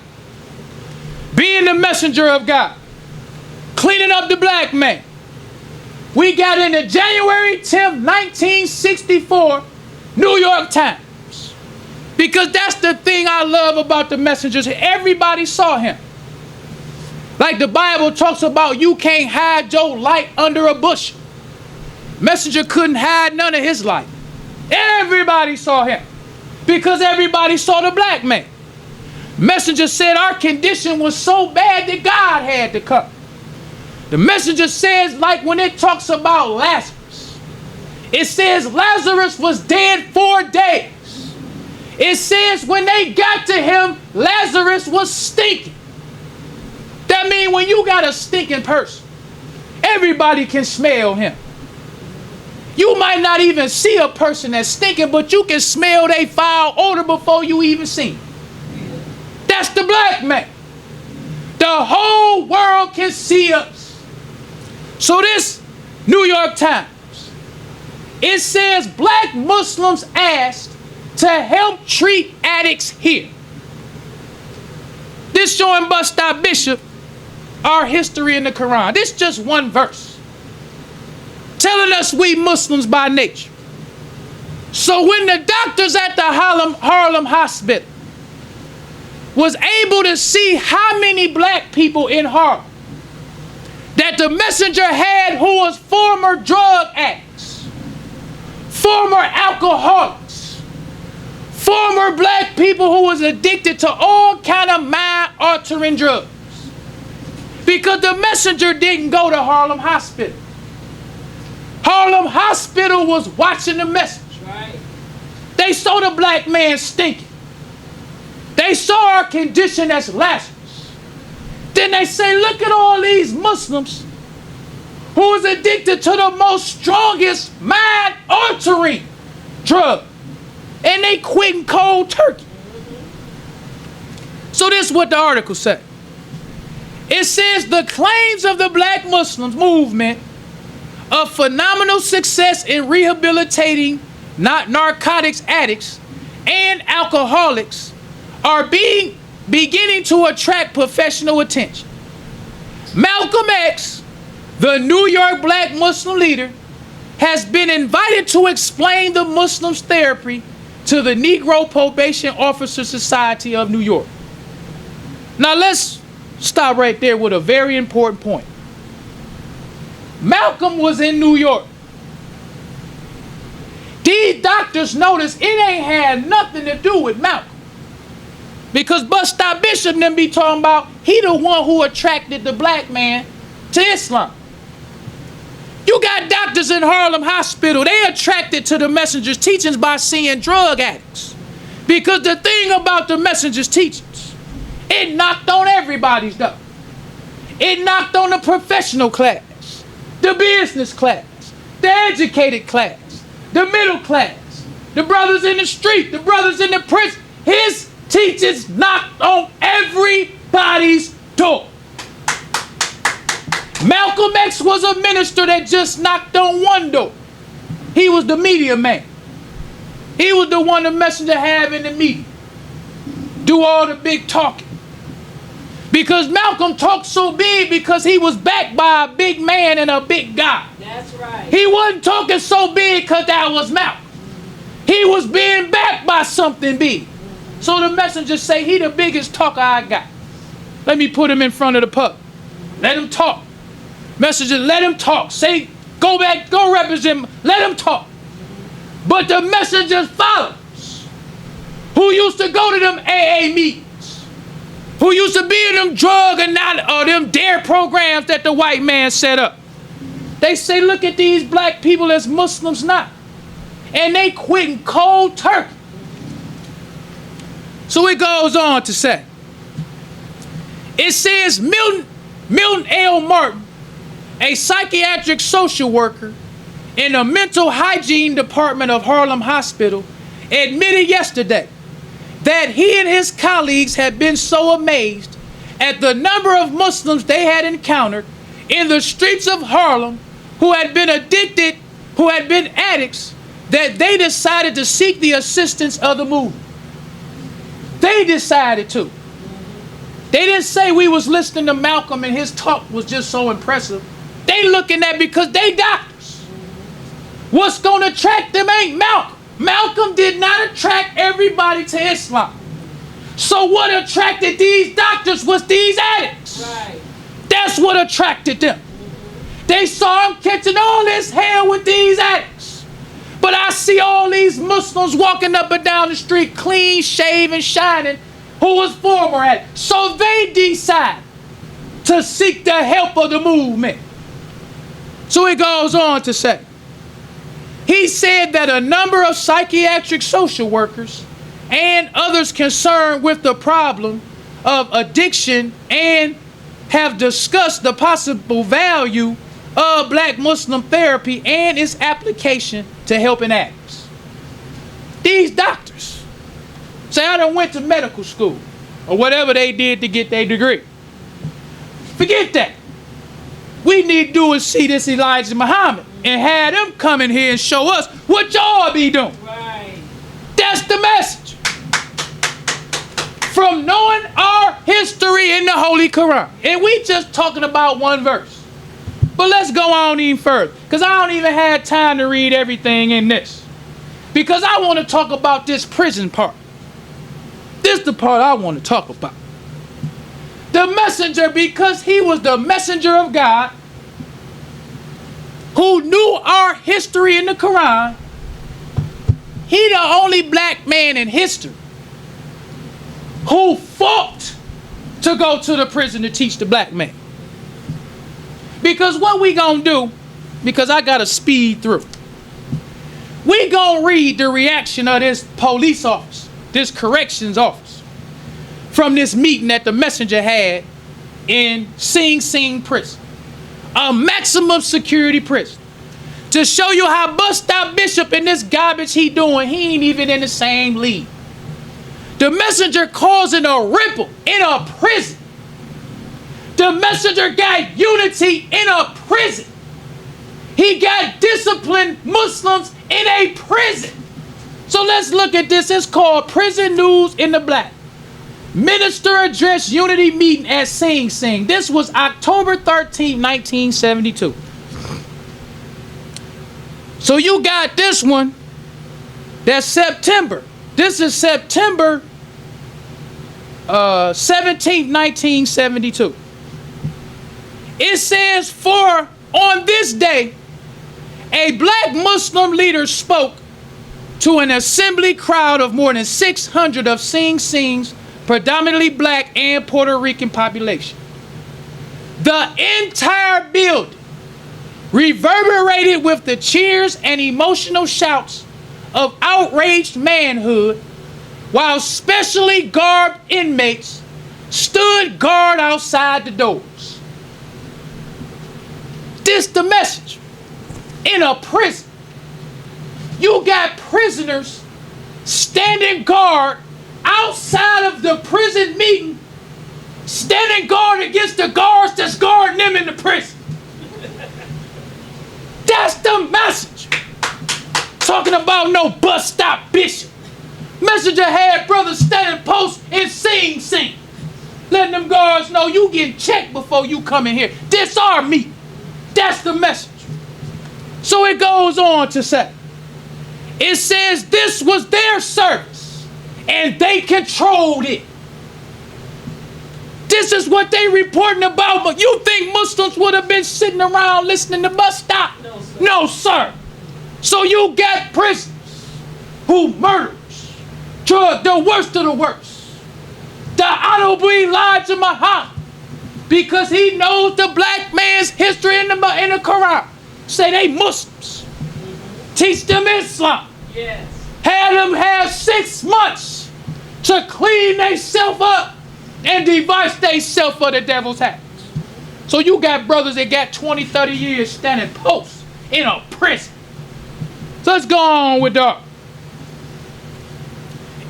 being the messenger of God, cleaning up the black man, we got in the January 10th, 1964 New York Times. Because that's the thing I love about the messengers. Everybody saw him. Like the Bible talks about, you can't hide your light under a bushel. Messenger couldn't hide none of his light. Everybody saw him. Because everybody saw the black man. Messenger said our condition was so bad that God had to come. The messenger says, like when it talks about Lazarus, it says Lazarus was dead 4 days. It says when they got to him, Lazarus was stinking. That means when you got a stinking person, everybody can smell him. You might not even see a person that's stinking, but you can smell their foul odor before you even see him. That's the black man. The whole world can see us. So this New York Times, it says black Muslims asked to help treat addicts here. This showing Bus Stop Bishop our history in the Quran. This is just one verse telling us we Muslims by nature. So when the doctors at the Harlem Hospital was able to see how many black people in Harlem that the messenger had who was former drug addicts, former alcoholics, former black people who was addicted to all kind of mind-altering drugs. Because the messenger didn't go to Harlem Hospital. Harlem Hospital was watching the message. Right. They saw the black man stinking. They saw our condition as Lazarus. Then they say, look at all these Muslims who is addicted to the most strongest mind-altering drug. And they quitting cold turkey. So this is what the article said. It says the claims of the black Muslims movement of phenomenal success in rehabilitating narcotics addicts and alcoholics are beginning to attract professional attention. Malcolm X, the New York black Muslim leader, has been invited to explain the Muslims' therapy to the Negro Probation Officer Society of New York. Now let's stop right there with a very important point. Malcolm was in New York. These doctors noticed it ain't had nothing to do with Malcolm. Because Bus Stop Bishop them be talking about he the one who attracted the black man to Islam. You got doctors in Harlem Hospital, they attracted to the messenger's teachings by seeing drug addicts. Because the thing about the messenger's teachings, it knocked on everybody's door. It knocked on the professional class, the business class, the educated class, the middle class, the brothers in the street, the brothers in the prison. His teachings knocked on everybody's door. Malcolm X was a minister that just knocked on one door. He was the media man. He was the one the messenger had in the media. Do all the big talking. Because Malcolm talked so big because he was backed by a big man and a big guy. That's right. He wasn't talking so big because that was Malcolm. He was being backed by something big. So the messenger say, he the biggest talker I got. Let me put him in front of the public. Let him talk. Messenger, let him talk. Say, go back, go represent him. Let him talk. But the messenger's followers, who used to go to them AA meetings, who used to be in them drug and not them DARE programs that the white man set up, they say, look at these black people as Muslims now. And they quitting cold turkey. So it goes on to say, it says Milton L. Martin, a psychiatric social worker in the mental hygiene department of Harlem Hospital, admitted yesterday that he and his colleagues had been so amazed at the number of Muslims they had encountered in the streets of Harlem who had been addicted, who had been addicts, that they decided to seek the assistance of the movement. They decided to. They didn't say we was listening to Malcolm and his talk was just so impressive. They looking at because they doctors. What's going to attract them ain't Malcolm. Malcolm did not attract everybody to Islam. So what attracted these doctors was these addicts. Right. That's what attracted them. They saw him catching all this hell with these addicts. But I see all these Muslims walking up and down the street, clean, shaven, shining, who was former addicts. So they decide to seek the help of the movement. So it goes on to say, he said that a number of psychiatric social workers and others concerned with the problem of addiction and have discussed the possible value of black Muslim therapy and its application to helping addicts. These doctors say, I done went to medical school or whatever they did to get their degree. Forget that. We need to do is see this Elijah Muhammad and have them come in here and show us what y'all be doing. Right. That's the message. From knowing our history in the Holy Qur'an. And we just talking about one verse. But let's go on even further. Because I don't even have time to read everything in this. Because I want to talk about this prison part. This is the part I want to talk about. The messenger, because he was the messenger of God, who knew our history in the Quran. He the only black man in history who fought to go to the prison to teach the black man. Because what we gonna do, because I gotta speed through, we gonna read the reaction of this police officer, this corrections officer, from this meeting that the messenger had in Sing Sing prison, a maximum security prison, to show you how Bus Stop Bishop and this garbage he doing, he ain't even in the same league. The messenger causing a ripple in a prison. The messenger got unity in a prison. He got disciplined Muslims in a prison. So let's look at this. It's called Prison News in the Black. Minister addressed unity meeting at Sing Sing. This was October 13, 1972. So you got this one. That's September. This is September 17, 1972. It says, for on this day, a black Muslim leader spoke to an assembly crowd of more than 600 of Sing Sing's predominantly black and Puerto Rican population. The entire building reverberated with the cheers and emotional shouts of outraged manhood, while specially garbed inmates stood guard outside the doors. This the message. In a prison, you got prisoners standing guard outside of the prison meeting, standing guard against the guards that's guarding them in the prison. That's the message. Talking about no bus stop bishop. Messenger had brothers standing post and sing. Letting them guards know you getting checked before you come in here. This our meeting. That's the message. So it goes on to say, it says this was their service and they controlled it. This is what they reporting about. But you think Muslims would have been sitting around listening to bus stop? No, sir. No, sir. So you got prisoners who murders, the worst of the worst. The Honorable Elijah Muhammad, because he knows the black man's history in the Quran. Say they Muslims. Teach them Islam. Yes. Had them have 6 months to clean themselves up and devise themselves for the devil's hands. So you got brothers that got 20, 30 years standing post in a prison. So let's go on with that.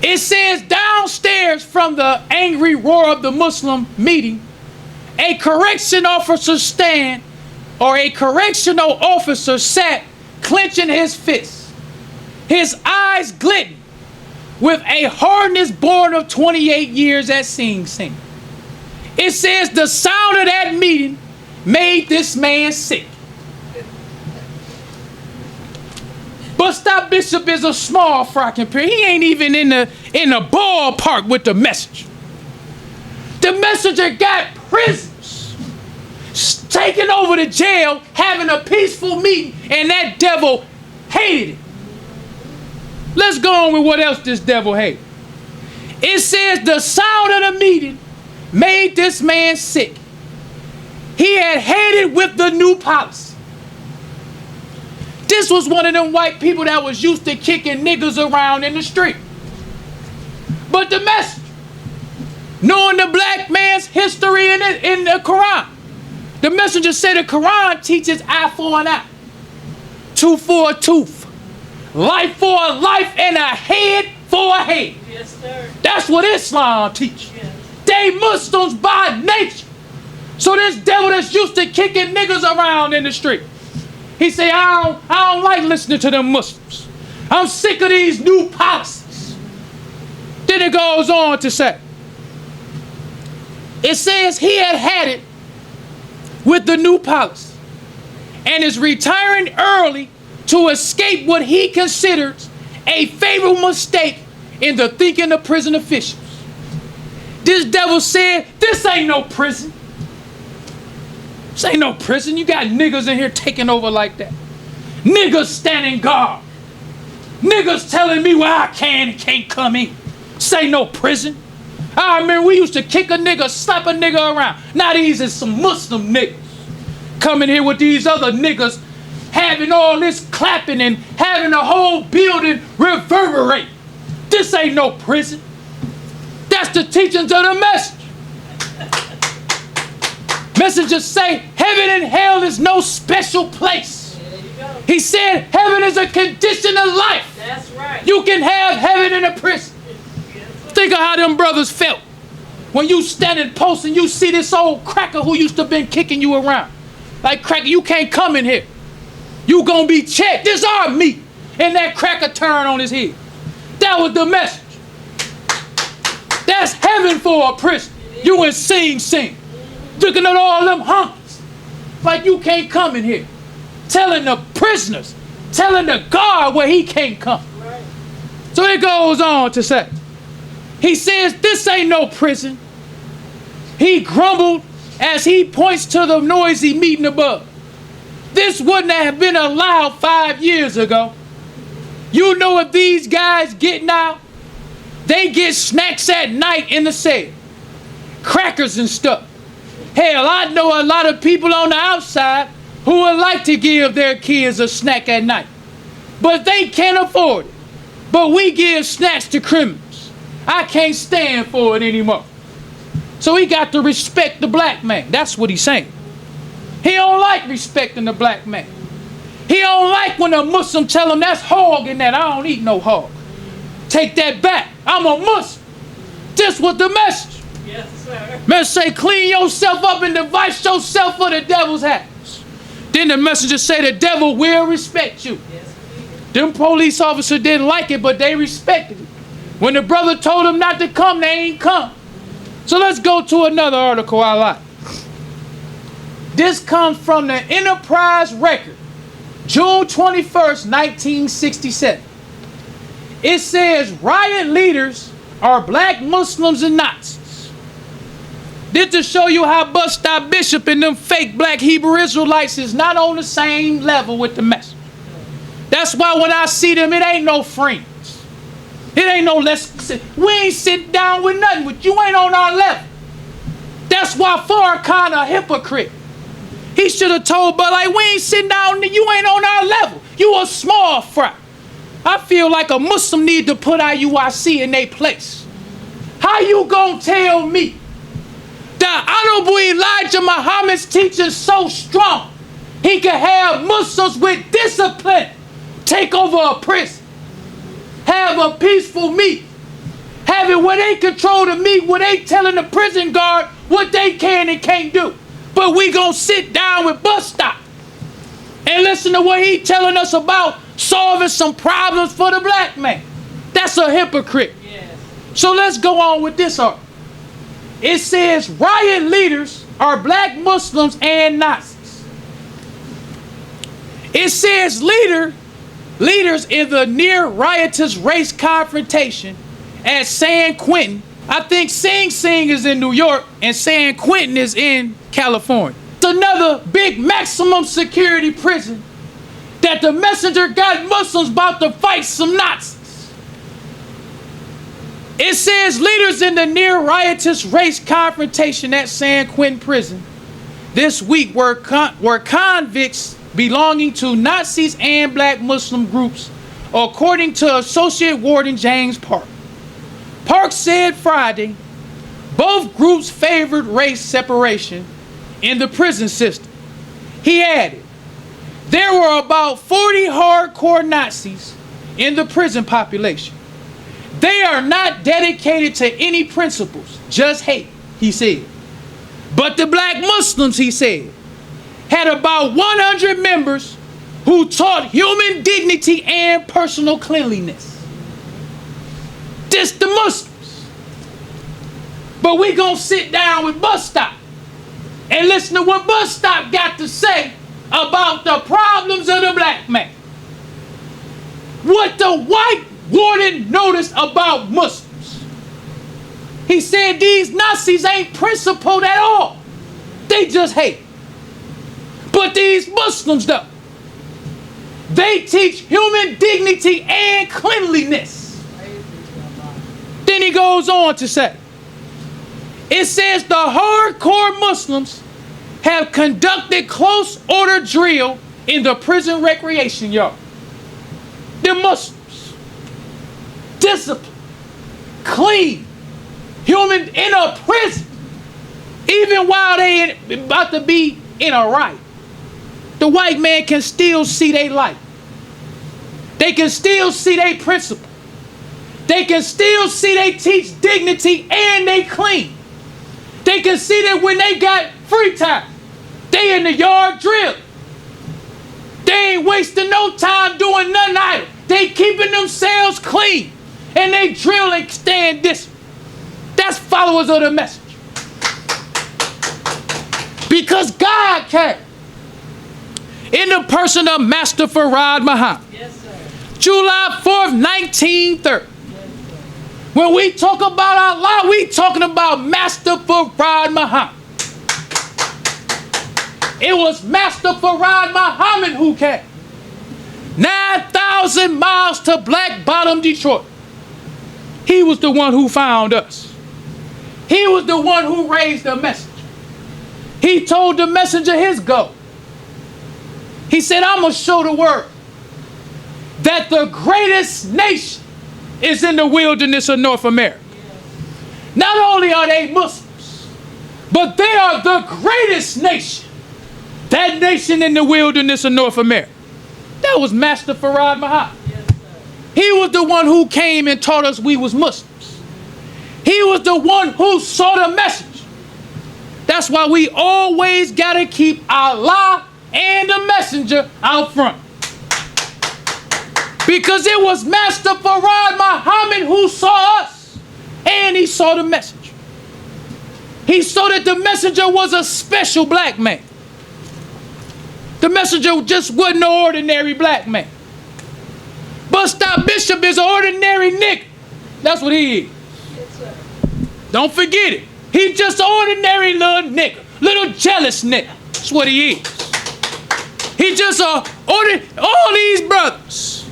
It says downstairs from the angry roar of the Muslim meeting, a correctional officer sat clenching his fists, his eyes glittered with a hardness born of 28 years at Sing Sing. It says the sound of that meeting made this man sick. But Stop Bishop is a small fry compared. He ain't even in the ballpark with the message. The messenger got prisoners taking over the jail, having a peaceful meeting, and that devil hated it. Let's go on with what else this devil hated. It says the sound of the meeting made this man sick. He had hated with the new policy. This was one of them white people that was used to kicking niggas around in the street. But the message, knowing the black man's history in the Quran, the messenger said the Quran teaches eye for an eye, tooth for a tooth, life for a life, and a head for a head. Yes, sir. That's what Islam teaches. Yes. They Muslims by nature. So this devil that's used to kicking niggas around in the street, he say, I don't like listening to them Muslims. I'm sick of these new policies. Then it goes on to say, it says he had it with the new policy and is retiring early to escape what he considers a fatal mistake in the thinking of prison officials. This devil said, this ain't no prison. This ain't no prison. You got niggas in here taking over like that. Niggas standing guard. Niggas telling me where I can and can't come in. This ain't no prison. I remember we used to kick a nigga, slap a nigga around. Now these is some Muslim niggas coming here with these other niggas having all this clapping and having the whole building reverberate. This ain't no prison. That's the teachings of the message. Messengers say heaven and hell is no special place. There you go. He said heaven is a condition of life. That's right. You can have heaven in a prison. Think of how them brothers felt when you standing post and you see this old cracker who used to been kicking you around. Like, cracker, you can't come in here. You gonna be checked. This our meat. And that cracker turn on his head. That was the message. That's heaven for a prison. You in Sing. Looking at all them hunkies. Like you can't come in here. Telling the prisoners, telling the guard where he can't come. Right. So it goes on to say, he says, this ain't no prison. He grumbled as he points to the noisy meeting above. This wouldn't have been allowed 5 years ago. You know if these guys getting out, They get snacks at night in the cell. Crackers and stuff. Hell, I know a lot of people on the outside who would like to give their kids a snack at night. But they can't afford it. But we give snacks to criminals. I can't stand for it anymore. So he got to respect the black man. That's what he's saying. He don't like respecting the black man. He don't like when a Muslim tell him that's hog and that. I don't eat no hog. Take that back. I'm a Muslim. This was the message. Yes, sir. Man say, clean yourself up and device yourself for the devil's house. Then the messenger say the devil will respect you. Yes, Them police officers didn't like it, but they respected it. When the brother told them not to come, they ain't come. So let's go to another article I like. This comes from the Enterprise Record, June 21st, 1967. It says riot leaders are black Muslims and Nazis. This to show you how Bus Stop Bishop and them fake black Hebrew Israelites is not on the same level with the message. That's why when I see them, it ain't no friends. It ain't no we ain't sitting down with nothing with you. Ain't on our level. That's why Farrakhan a hypocrite. He should have told Bud, like, we ain't sitting down, you ain't on our level. You a small fry. I feel like a Muslim need to put IUIC in their place. How you gonna tell me that Honorable Elijah Muhammad's teaching so strong he can have Muslims with discipline take over a prison, have a peaceful meet, have it where they control the meet, where they telling the prison guard what they can and can't do. But we gonna sit down with Bus Stop and listen to what he telling us about solving some problems for the black man. That's a hypocrite. yes. So let's go on with this article. It says riot leaders are black Muslims and Nazis. It says leaders in the near riotous race confrontation at San Quentin. I think Sing Sing is in New York and San Quentin is in California. It's another big maximum security prison that the messenger got Muslims about to fight some Nazis. It says leaders in the near riotous race confrontation at San Quentin prison this week were convicts belonging to Nazis and black Muslim groups, according to Associate Warden James Park. Park said Friday both groups favored race separation in the prison system. He added, there were about 40 hardcore Nazis in the prison population. They are not dedicated to any principles, just hate, he said. But the black Muslims, he said, had about 100 members who taught human dignity and personal cleanliness. This the Muslims. But we gonna sit down with Bus Stop and listen to what Bus Stop got to say about the problems of the black man. What the white warden noticed about Muslims. He said these Nazis ain't principled at all. They just hate. But these Muslims though, they teach human dignity and cleanliness. Then he goes on to say, it says the hardcore Muslims have conducted close order drill in the prison recreation yard. The Muslims, discipline, clean, human in a prison, even while they about to be in a riot. The white man can still see their light. They can still see their principle. They can still see they teach dignity and they clean. They can see that when they got free time, they in the yard drill. They ain't wasting no time doing nothing idle. They keeping themselves clean and they drill and stand discipline. That's followers of the message. Because God came in the person of Master Farad Muhammad. Yes, sir. July 4th, 1930. When we talk about Allah, we talking about Master Farad Muhammad. It was Master Farad Muhammad who came. 9,000 miles to Black Bottom, Detroit. He was the one who found us. He was the one who raised the messenger. He told the messenger his goal. He said, I'm going to show the world that the greatest nation is in the wilderness of North America. Not only are they Muslims, but they are the greatest nation. That nation in the wilderness of North America. That was Master Farad Muhammad. He was the one who came and taught us we was Muslims. He was the one who saw the message. That's why we always got to keep Allah and the messenger out front. Because it was Master Farad Muhammad who saw us, and he saw the messenger. He saw that the messenger was a special black man. The messenger just wasn't an ordinary black man. Bus Stop Bishop is an ordinary nigga. That's what he is. Don't forget it. He's just an ordinary little nigga. Little jealous nigga. That's what he is. He just all these brothers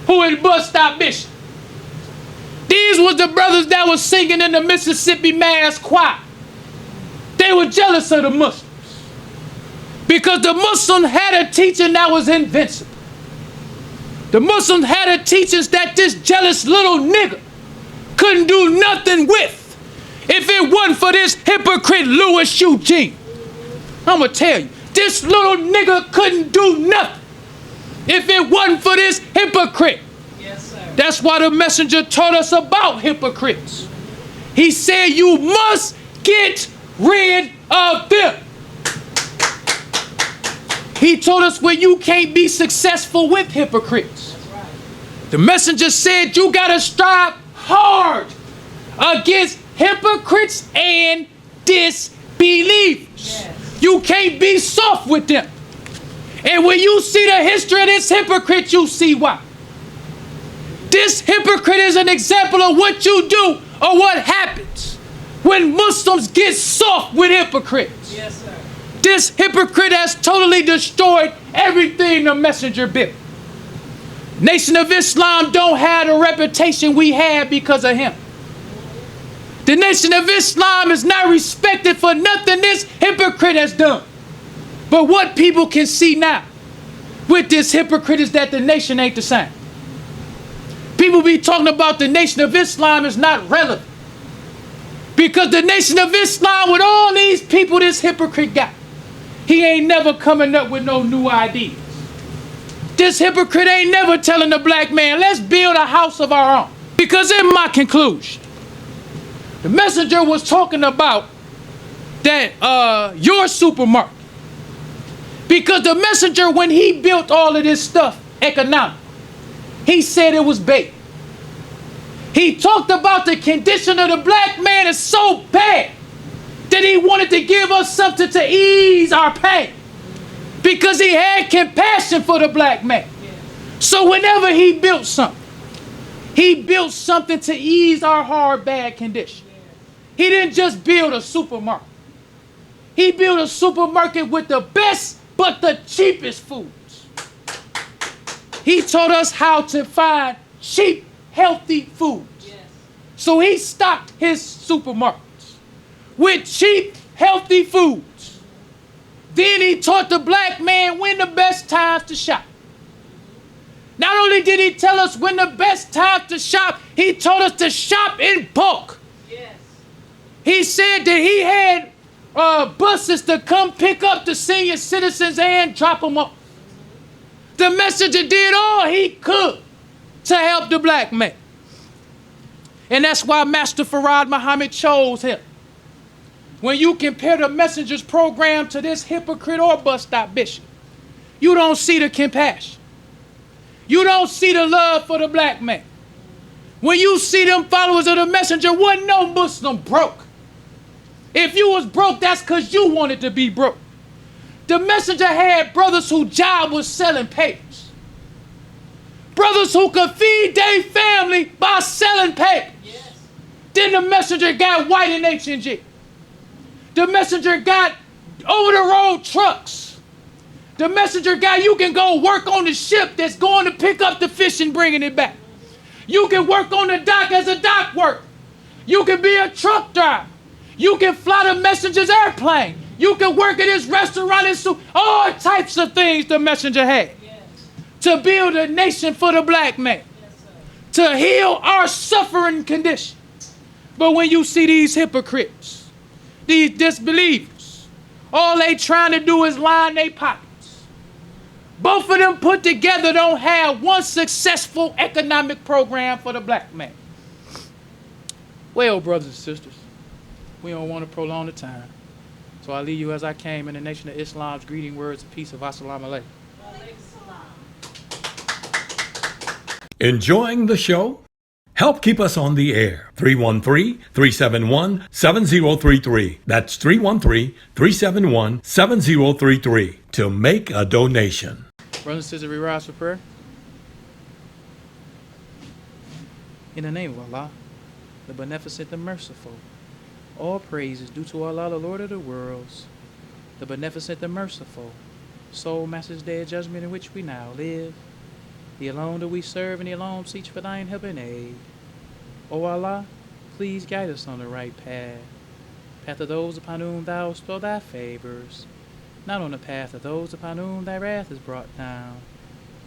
who in Bus Stop Bishop. These was the brothers that was singing in the Mississippi Mass Choir. They were jealous of the Muslims. Because the Muslims had a teaching that was invincible. The Muslims had a teaching that this jealous little nigga couldn't do nothing with if it wasn't for this hypocrite Louis Eugene. I'm going to tell you, this little nigga couldn't do nothing if it wasn't for this hypocrite. Yes, sir. That's why the messenger taught us about hypocrites. He said you must get rid of them. He told us when you can't be successful with hypocrites. Right. The messenger said you gotta strive hard against hypocrites and disbelievers. Yes. You can't be soft with them. And when you see the history of this hypocrite, you see why. This hypocrite is an example of what you do or what happens when Muslims get soft with hypocrites. Yes, sir. This hypocrite has totally destroyed everything the messenger built. Nation of Islam don't have the reputation we have because of him. The Nation of Islam is not respected for nothing this hypocrite has done. But what people can see now with this hypocrite is that the nation ain't the same. People be talking about the Nation of Islam is not relevant. Because the Nation of Islam, with all these people this hypocrite got, he ain't never coming up with no new ideas. This hypocrite ain't never telling the black man, let's build a house of our own. Because in my conclusion, the messenger was talking about that your supermarket. Because the messenger, when he built all of this stuff economic, he said it was bait. He talked about the condition of the black man is so bad that he wanted to give us something to ease our pain. Because he had compassion for the black man. So whenever he built something to ease our hard, bad condition. He didn't just build a supermarket. He built a supermarket with the best but the cheapest foods. He taught us how to find cheap, healthy foods. So he stocked his supermarkets with cheap, healthy foods. Then he taught the black man when the best times to shop. Not only did he tell us when the best time to shop, he told us to shop in bulk. Yes. He said that he had buses to come pick up the senior citizens and drop them off. The messenger did all he could to help the black man. And that's why Master Farad Muhammad chose him. When you compare the messenger's program to this hypocrite or Bus Stop Bishop, you don't see the compassion. You don't see the love for the black man. When you see them followers of the messenger, wasn't no Muslim broke. If you was broke, that's because you wanted to be broke. The messenger had brothers whose job was selling papers. Brothers who could feed their family by selling papers. Yes. Then the messenger got white and H&G. The messenger got over-the-road trucks. The messenger got you can go work on the ship that's going to pick up the fish and bringing it back. You can work on the dock as a dock worker. You can be a truck driver. You can fly the messenger's airplane. You can work at his restaurant and all types of things the messenger had. Yes. To build a nation for the black man. Yes, to heal our suffering condition. But when you see these hypocrites, these disbelievers, all they trying to do is line their pockets. Both of them put together don't have one successful economic program for the black man. Well, brothers and sisters, we don't want to prolong the time. So I leave you as I came in the nation of Islam's greeting words of peace of Assalamu alaikum. Enjoying the show? Help keep us on the air. 313-371-7033. That's 313-371-7033 to make a donation. Brothers and sisters, we rise for prayer. In the name of Allah, the beneficent, the merciful. All praise is due to Allah, the Lord of the worlds, the beneficent, the merciful, sole master's day of judgment in which we now live. The alone do we serve, and the alone seek for thine help and aid. O Allah, please guide us on the right path, path of those upon whom thou bestow thy favors, not on the path of those upon whom thy wrath is brought down,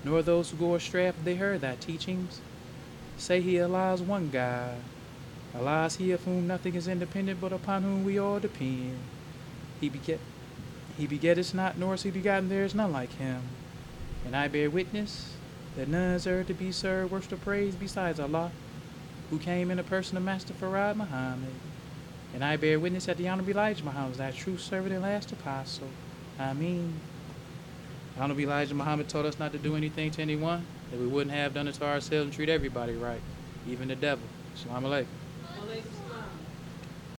nor those who go astray after they heard thy teachings. Say he, Allah is one God. Allah is he of whom nothing is independent, but upon whom we all depend. He begetteth not, nor is he begotten, there is none like him. And I bear witness that none is earth to be served, worship or praise besides Allah, who came in the person of Master Farad Muhammad. And I bear witness that the Honorable Elijah Muhammad was thy true servant and last apostle. Ameen. The Honorable Elijah Muhammad taught us not to do anything to anyone that we wouldn't have done it to ourselves, and treat everybody right, even the devil. Assalamu alaikum.